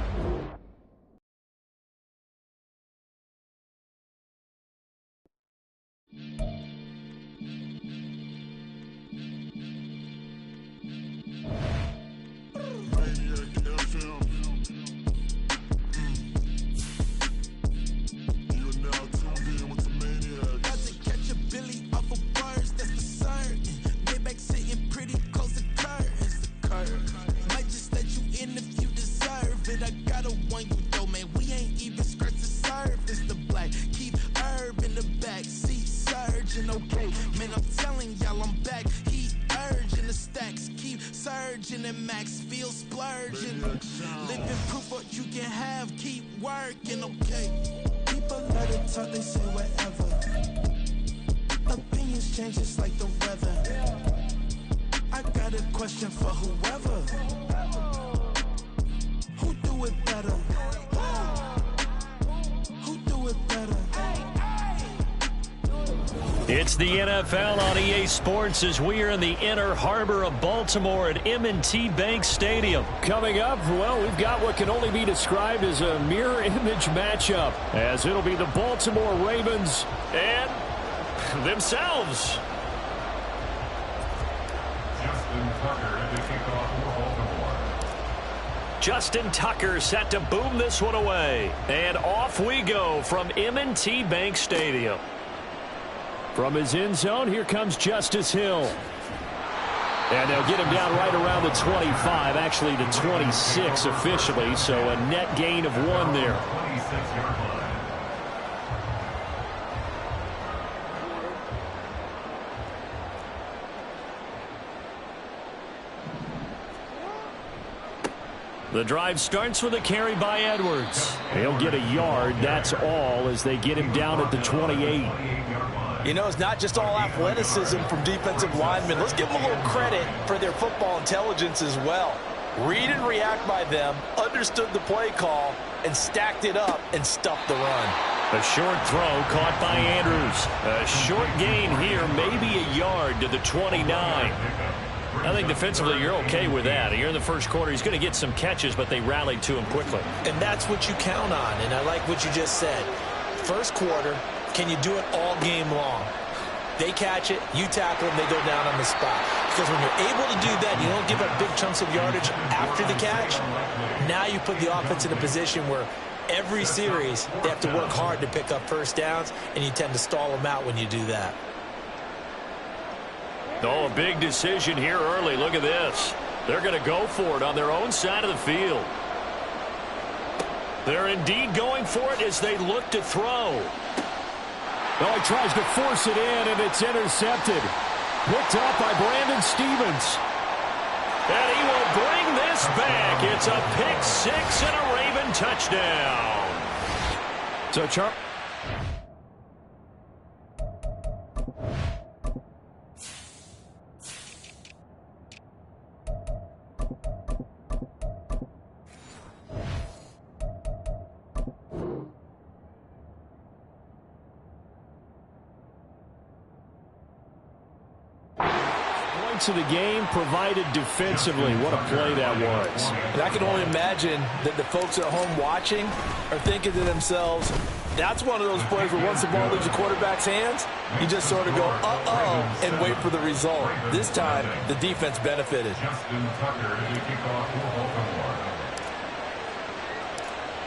It's the NFL on EA Sports as we are in the inner harbor of Baltimore at M&T Bank Stadium. Coming up, well, we've got what can only be described as a mirror image matchup, as it'll be the Baltimore Ravens and themselves. Justin Tucker set to boom this one away. And off we go from M&T Bank Stadium. From his end zone, here comes Justice Hill. And they'll get him down right around the 25, actually the 26 officially, so a net gain of 1 there. The drive starts with a carry by Edwards. He'll get a yard, that's all, as they get him down at the 28. You know, it's not just all athleticism from defensive linemen. Let's give them a little credit for their football intelligence as well. Read and react by them, understood the play call, and stacked it up and stuffed the run. A short throw caught by Andrews. A short gain here, maybe a yard to the 29. I think defensively you're okay with that. Here in the first quarter, he's going to get some catches, but they rallied to him quickly. And that's what you count on, and I like what you just said. First quarter, can you do it all game long? They catch it, you tackle them, they go down on the spot. Because when you're able to do that, you don't give up big chunks of yardage after the catch. Now you put the offense in a position where every series they have to work hard to pick up first downs, and you tend to stall them out when you do that. Oh, a big decision here early. Look at this. They're going to go for it on their own side of the field. They're indeed going for it as they look to throw. Oh, he tries to force it in, and it's intercepted. Picked up by Brandon Stevens. And he will bring this back. It's a pick six and a Raven touchdown. So, of the game provided defensively. What a play that was. And I can only imagine that the folks at home watching are thinking to themselves, That's one of those plays where once the ball leaves the quarterback's hands, you just sort of go, uh-oh, and wait for the result. This time, the defense benefited.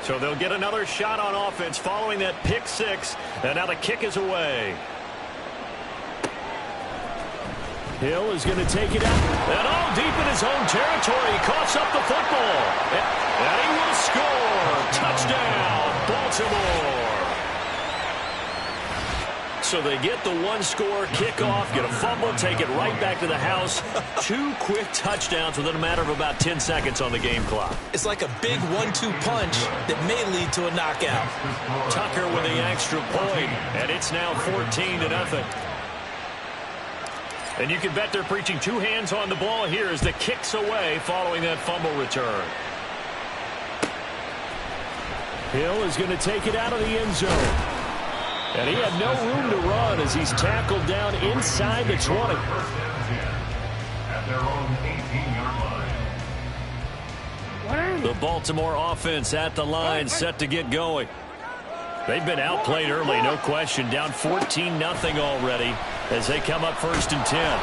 So they'll get another shot on offense following that pick six. And now the kick is away. Hill is going to take it out. And all deep in his own territory. He coughs up the football. And he will score. Touchdown, Baltimore. So they get the one-score kickoff, get a fumble, take it right back to the house. 2 quick touchdowns within a matter of about 10 seconds on the game clock. It's like a big 1-2 punch that may lead to a knockout. Tucker with the extra point, and it's now 14-0. And you can bet they're preaching 2 hands on the ball here as the kick's away following that fumble return. Hill is going to take it out of the end zone. And he had no room to run as he's tackled down inside the 20. At their own 18-yard line. The Baltimore offense at the line, set to get going. They've been outplayed early, no question. Down 14-0 already as they come up 1st and 10.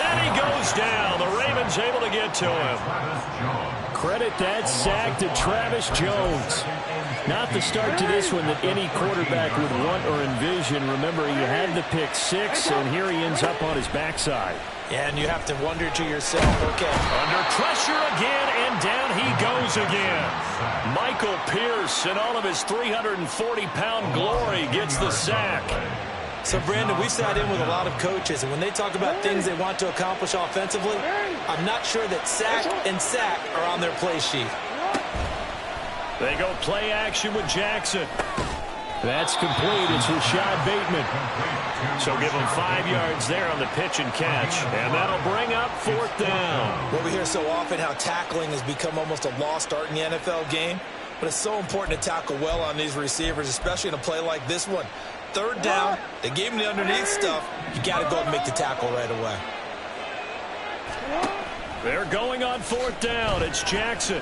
And he goes down. The Ravens able to get to him. Credit that sack to Travis Jones. Not the start to this one that any quarterback would want or envision. Remember, he had the pick six, and here he ends up on his backside. Yeah, and you have to wonder to yourself, okay. Under pressure again, and down he goes again. Michael Pierce, in all of his 340-pound glory, gets the sack. So, Brandon, we sat in with a lot of coaches, and when they talk about things they want to accomplish offensively, I'm not sure that sack and sack are on their play sheet. They go play action with Jackson. That's complete. It's Rashad Bateman. So give him 5 yards there on the pitch and catch. And that'll bring up 4th down. Well, we hear so often how tackling has become almost a lost art in the NFL game. But it's so important to tackle well on these receivers, especially in a play like this one. 3rd down, they gave him the underneath stuff. You got to go and make the tackle right away. They're going on 4th down. It's Jackson.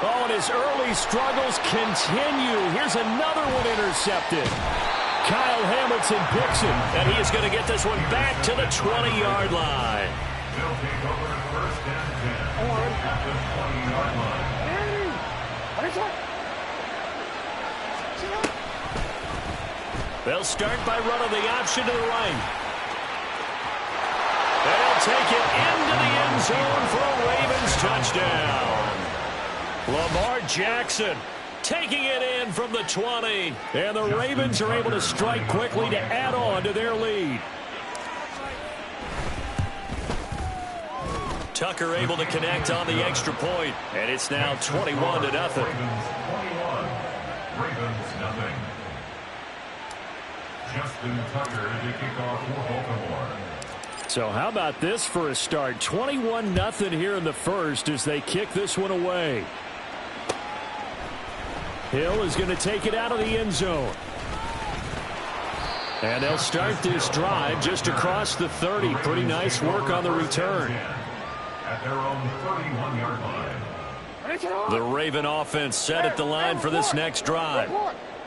Oh, and his early struggles continue. Here's another one intercepted. Kyle Hamilton picks it, and he is going to get this one back to the 20-yard line. They'll take over 1st and 10 at the 20-yard line. They'll start by running the option to the right. They'll take it into the end zone for a Ravens touchdown. Lamar Jackson taking it in from the 20. And the Ravens are able to strike quickly to add on to their lead. Tucker able to connect on the extra point. And it's now 21-0. Ravens 21. Ravens nothing. Justin Tucker to kick off for Baltimore. So how about this for a start? 21-0 here in the first as they kick this one away. Hill is going to take it out of the end zone. And they'll start this drive just across the 30. Pretty nice work on the return. At their own 31-yard line. The Raven offense set at the line for this next drive.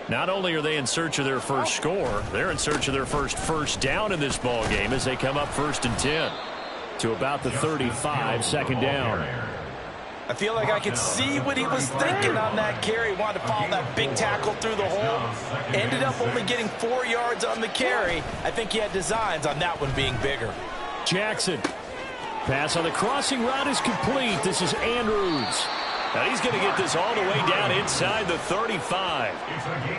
Not only are they in search of their first score, they're in search of their first down in this ball game as they come up 1st and 10 to about the 35, 2nd down. I feel like I could see what he was thinking on that carry. Wanted to follow that big tackle through the hole. Ended up only getting 4 yards on the carry. I think he had designs on that one being bigger. Jackson. Pass on the crossing route is complete. This is Andrews. And he's going to get this all the way down inside the 35.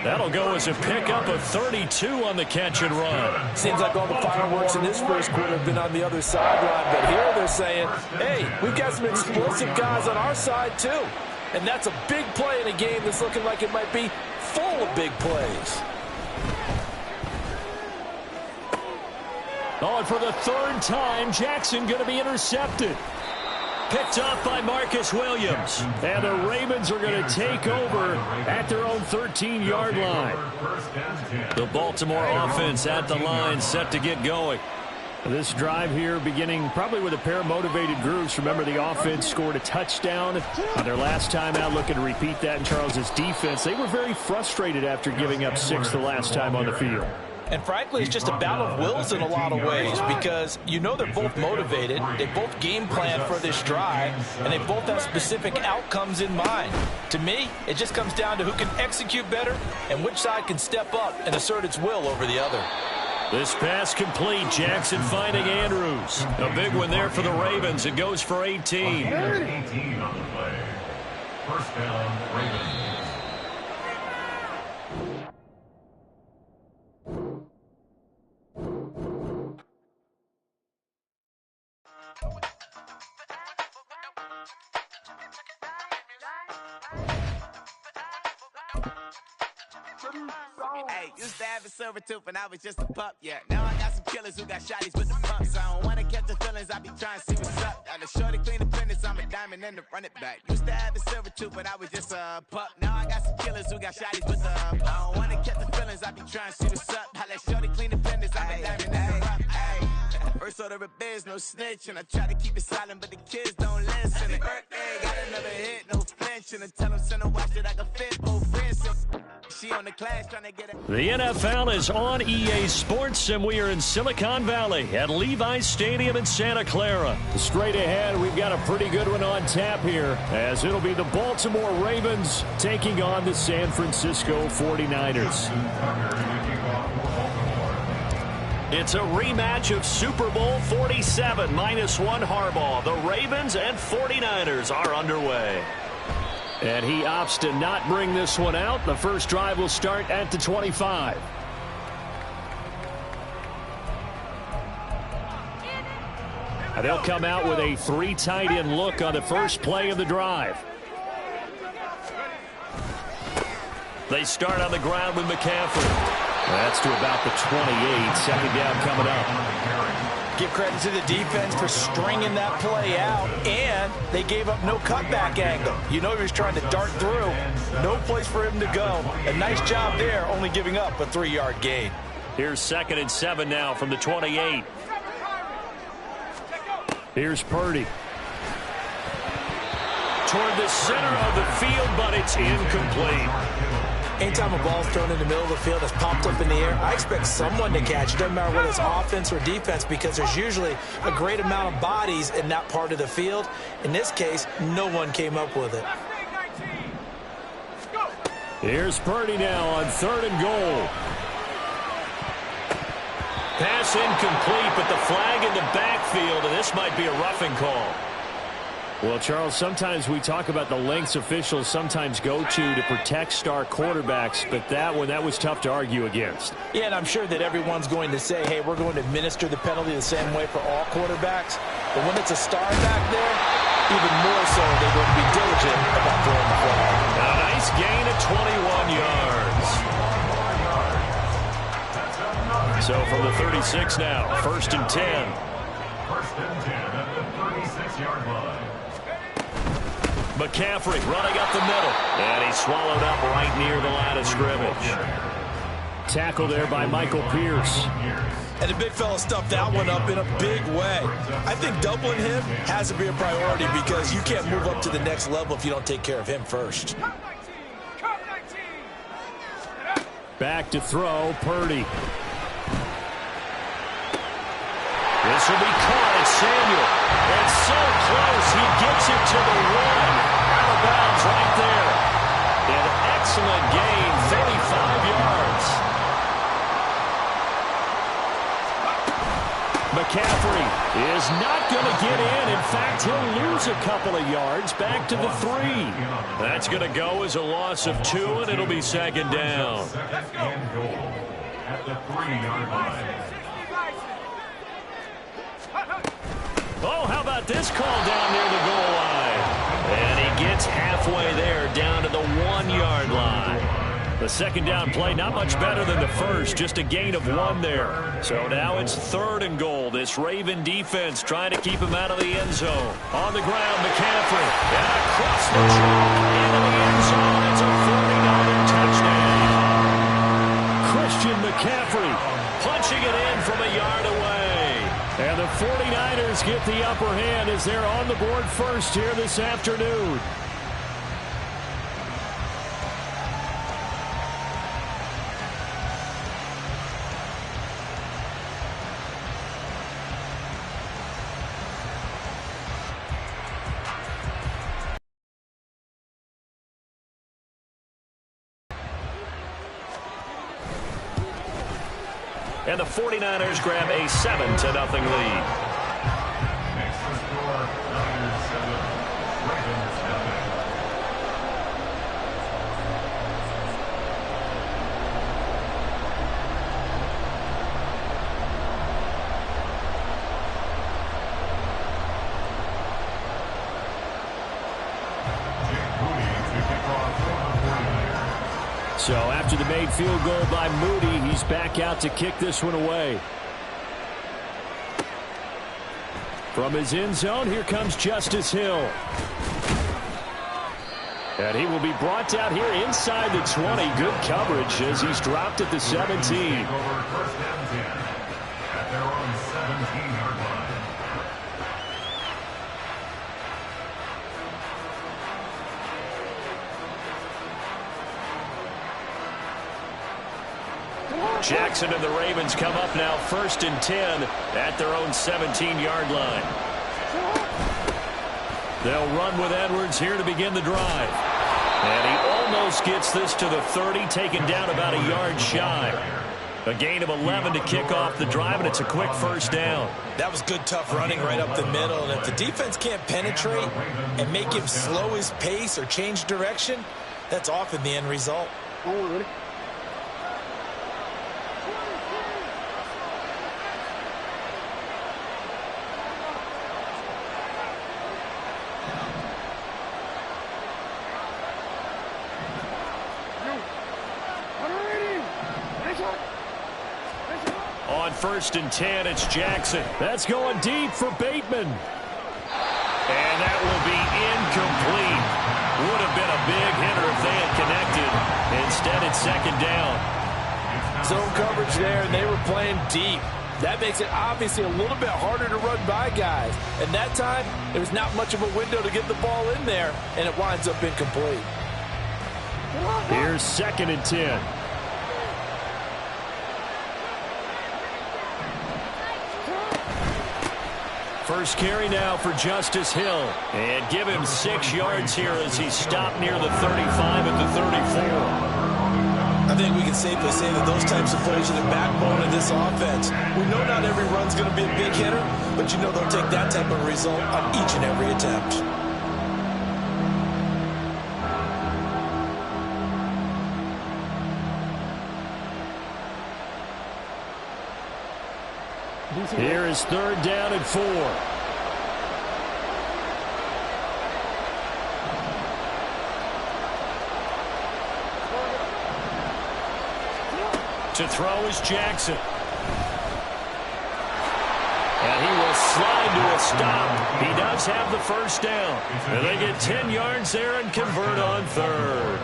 That'll go as a pickup of 32 on the catch and run. Seems like all the fireworks in this first quarter have been on the other sideline. But here they're saying, hey, we've got some explosive guys on our side too. And that's a big play in a game that's looking like it might be full of big plays. Oh, and for the 3rd time, Jackson going to be intercepted. Picked off by Marcus Williams. And the Ravens are going to take over at their own 13-yard line. The Baltimore offense at the line set to get going. This drive here beginning probably with a pair of motivated groups. Remember, the offense scored a touchdown on their last time out, looking to repeat that in Charles's defense. They were very frustrated after giving up 6 the last time on the field. And frankly, it's just a battle of wills in a lot of ways because you know they're both motivated. They both game plan for this drive, and they both have specific outcomes in mind. To me, it just comes down to who can execute better and which side can step up and assert its will over the other. This pass complete. Jackson finding Andrews. A big one there for the Ravens. It goes for 18. 18 on the play. First down, Ravens. Hey, used to have a silver tooth and I was just a pup, yeah. Now I got some killers who got shotties with the pumps. I don't wanna catch the feelings, I be trying to see what's up. Now the shorty clean the fitness, I'm a diamond and the run it back. Used to have a silver tooth but I was just a pup. Now I got some killers who got shotties with the I don't wanna catch the feelings, I be trying to see what's up. How that shorty clean the fitness, I'm a diamond and the rough. First order of biz, no snitch, and I try to keep it silent, but the kids don't listen. And birthday, got another hit, no flinch, and I tell them send a watch that I can fit both wrists. She on the class trying to get it. The NFL is on EA Sports, and we are in Silicon Valley at Levi's Stadium in Santa Clara. Straight ahead, we've got a pretty good one on tap here, as it'll be the Baltimore Ravens taking on the San Francisco 49ers. It's a rematch of Super Bowl 47, -1 Harbaugh. The Ravens and 49ers are underway. And he opts to not bring this one out. The first drive will start at the 25. And they'll come out with a 3 tight end look on the first play of the drive. They start on the ground with McCaffrey. That's to about the 28. Second down coming up. Give credit to the defense for stringing that play out, and they gave up no cutback angle. You know he was trying to dart through. No place for him to go. A nice job there, only giving up a 3-yard gain. Here's 2nd and 7 now from the 28. Here's Purdy. Toward the center of the field, but it's incomplete. Anytime a ball's thrown in the middle of the field that's popped up in the air, I expect someone to catch it. Doesn't matter whether it's offense or defense, because there's usually a great amount of bodies in that part of the field. In this case, no one came up with it. Here's Purdy now on 3rd and goal. Pass incomplete, but the flag in the backfield, and this might be a roughing call. Well, Charles, sometimes we talk about the lengths officials sometimes go to protect star quarterbacks, but that was tough to argue against. Yeah, and I'm sure that everyone's going to say, hey, we're going to administer the penalty the same way for all quarterbacks. But when it's a star back there, even more so, they're going to be diligent about throwing the flag. A nice gain of 21 yards. So from the 36 now, 1st and 10. 1st and 10 at the 36-yard line. McCaffrey running up the middle. And he's swallowed up right near the line of scrimmage. Tackle there by Michael Pierce. And the big fella stuffed that one up in a big way. I think doubling him has to be a priority because you can't move up to the next level if you don't take care of him first. Back to throw, Purdy. This will be caught at Samuel. It's so close. He gets it to the 1. Out of bounds right there. An excellent gain, 35 yards. McCaffrey is not going to get in. In fact, he'll lose a couple of yards back to the 3. That's going to go as a loss of 2, and it'll be 2nd down. Second and goal at the 3-yard line. Oh, how about this call down near the goal line? And he gets halfway there, down to the 1-yard line. The second down play, not much better than the first, just a gain of 1 there. So now it's 3rd and goal. This Raven defense trying to keep him out of the end zone. On the ground, McCaffrey. And across the track into the end zone. It's a 40-yard touchdown. Christian McCaffrey punching it in from a yard away. 49ers get the upper hand as they're on the board first here this afternoon. And the 49ers grab a 7-0 lead. Next to score, Niners 7, Ravens nothing. So after the made field goal by Moody, he's back out to kick this one away. From his end zone, here comes Justice Hill. And he will be brought down here inside the 20. Good coverage as he's dropped at the 17. Over first down 10 at their own 17-yard line. Jackson and the Ravens come up now 1st and 10 at their own 17-yard line. They'll run with Edwards here to begin the drive. And he almost gets this to the 30, taken down about a yard shy. A gain of 11 to kick off the drive, and it's a quick first down. That was good, tough running right up the middle. And if the defense can't penetrate and make him slow his pace or change direction, that's often the end result. On 1st and 10, it's Jackson. That's going deep for Bateman. And that will be incomplete. Would have been a big hitter if they had connected. Instead, it's 2nd down. Zone coverage there, and they were playing deep. That makes it obviously a little bit harder to run by guys. And that time, there was not much of a window to get the ball in there, and it winds up incomplete. Here's 2nd and 10. First carry now for Justice Hill. And give him 6 yards here as he's stopped near the 35 at the 34. I think we can safely say that those types of plays are the backbone of this offense. We know not every run's going to be a big hitter, but you know they'll take that type of result on each and every attempt. Here is 3rd down and 4. To throw is Jackson. And he will slide to a stop. He does have the 1st down. And they get 10 yards there and convert on 3rd.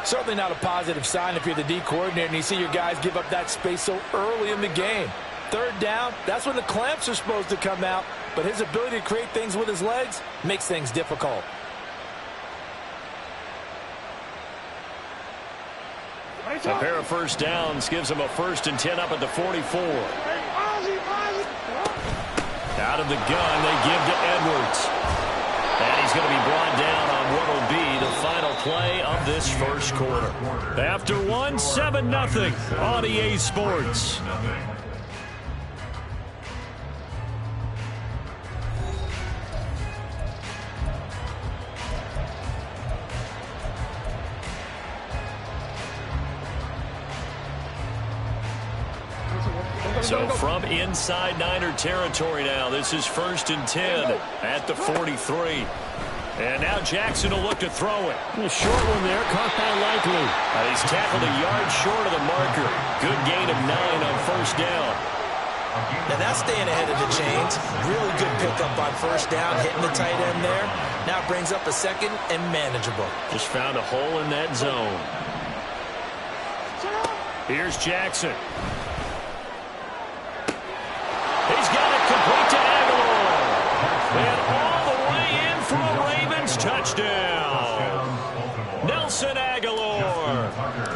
Certainly not a positive sign if you're the D coordinator and you see your guys give up that space so early in the game. 3rd down, that's when the clamps are supposed to come out, but his ability to create things with his legs makes things difficult. A pair of 1st downs gives him a 1st and 10 up at the 44. Out of the gun, they give to Edwards. And he's going to be brought down on what will be the final play of this 1st quarter. After 1, 7-0 on EA Sports. So from inside Niner territory now, this is 1st and 10 at the 43. And now Jackson will look to throw it. A short one there, caught by Likely. He's tackled a yard short of the marker. Good gain of 9 on 1st down. Now that's staying ahead of the chains. Really good pickup on 1st down, hitting the tight end there. Now brings up a 2nd and manageable. Just found a hole in that zone. Here's Jackson. He's got it complete to Aguilar. And all the way in for a Ravens touchdown. Nelson Aguilar,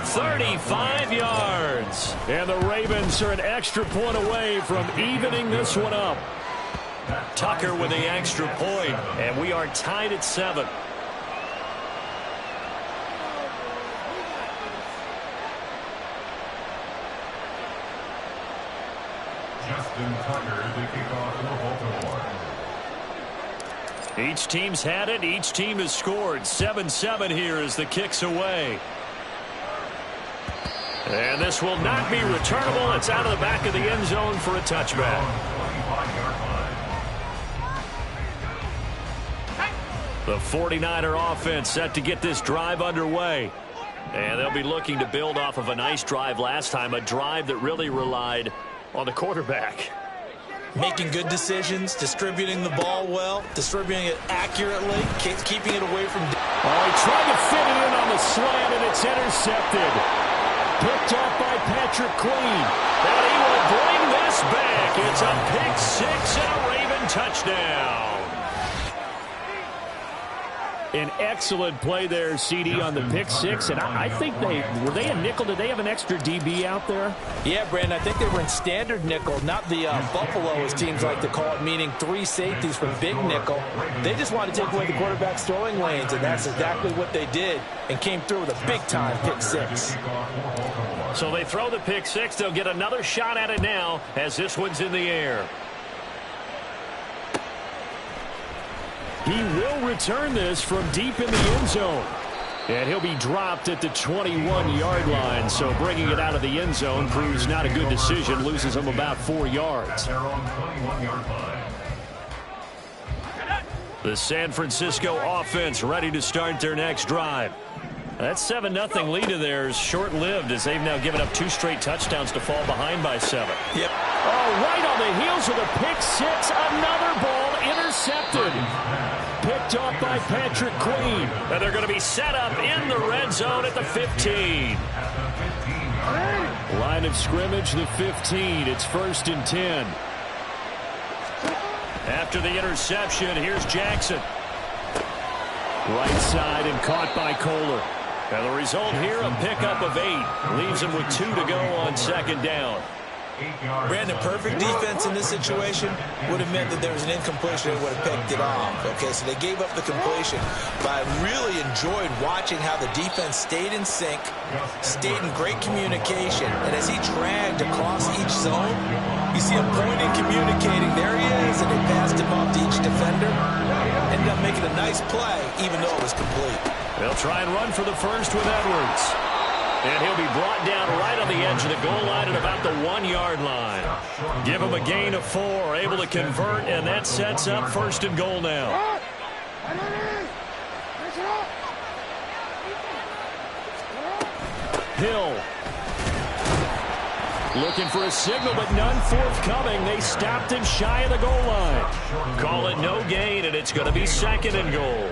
35 yards. And the Ravens are an extra point away from evening this one up. Tucker with the extra point, and we are tied at 7. Justin Tucker to kick off for Baltimore. Each team's had it. Each team has scored. 7-7 here as the kick's away. And this will not be returnable. It's out of the back of the end zone for a touchback. The 49er offense set to get this drive underway. And they'll be looking to build off of a nice drive last time, a drive that really relied on the quarterback. Making good decisions, distributing the ball well, distributing it accurately, keeping it away from... Oh, he tried to fit it in on the slant, and it's intercepted. Picked off by Patrick Queen. And he will bring this back. It's a pick six and a Raven touchdown. An excellent play there, CD, on the pick six. And I think were they a nickel? Did they have an extra DB out there? Yeah, Brandon, I think they were in standard nickel, not the Buffalo, as teams like to call it, meaning 3 safeties for big nickel. They just wanted to take away the quarterback's throwing lanes, and that's exactly what they did, and came through with a big-time pick six. So they throw the pick six. They'll get another shot at it now as this one's in the air. He will return this from deep in the end zone. And he'll be dropped at the 21-yard line. So bringing it out of the end zone proves not a good decision. Loses him about 4 yards. The San Francisco offense ready to start their next drive. That 7-0 lead of theirs short-lived as they've now given up 2 straight touchdowns to fall behind by 7. Yep. Oh, right on the heels of the pick six. Another ball intercepted. Picked off by Patrick Queen. And they're going to be set up in the red zone at the 15. Line of scrimmage, the 15. It's 1st and 10. After the interception, here's Jackson. Right side and caught by Kohler. And the result here, a pickup of 8. Leaves him with 2 to go on 2nd down. Brandon, perfect defense in this situation would have meant that there was an incompletion and would have picked it off. Okay, so they gave up the completion. But I really enjoyed watching how the defense stayed in sync, stayed in great communication. And as he dragged across each zone, you see him pointing, communicating. There he is, and they passed him off to each defender. Ended up making a nice play, even though it was complete. They'll try and run for the first with Edwards. And he'll be brought down right on the edge of the goal line at about the 1-yard line. Give him a gain of 4, able to convert, and that sets up 1st and goal now. Hill. Looking for a signal, but none forthcoming. They stopped him shy of the goal line. Call it no gain, and it's going to be 2nd and goal.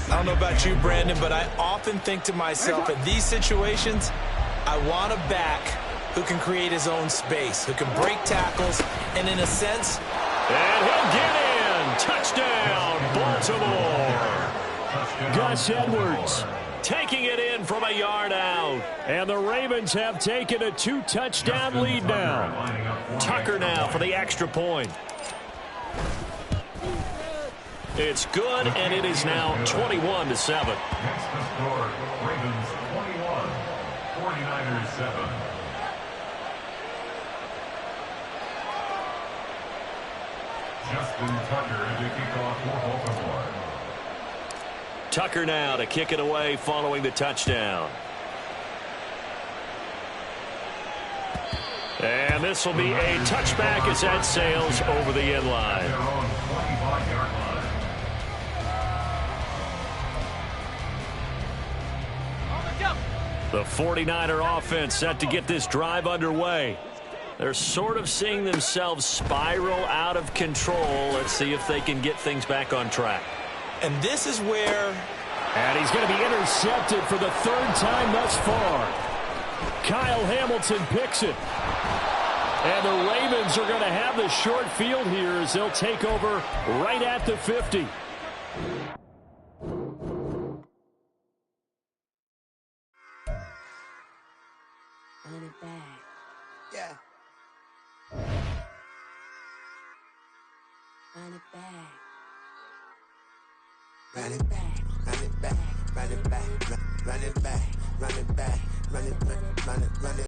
I don't know about you, Brandon, but I often think to myself, in these situations, I want a back who can create his own space, who can break tackles, and in a sense... And he'll get in! Touchdown, Baltimore! Gus Edwards taking it in from a yard out. And the Ravens have taken a 2-touchdown lead now. Tucker now for the extra point. It's good, and it is now 21-7. Next to score, Ravens 21, 49ers 7. Justin Tucker to kick off for Baltimore. Tucker now to kick it away following the touchdown. And this will be a touchback as that sails over the end line. The 49er offense set to get this drive underway. They're sort of seeing themselves spiral out of control. Let's see if they can get things back on track. And this is where... And he's going to be intercepted for the 3rd time thus far. Kyle Hamilton picks it. And the Ravens are going to have the short field here as they'll take over right at the 50. Run it back. Yeah. Run it back. Run it back, run it back, run it back, run it back, run it back, run it back, run it, run it.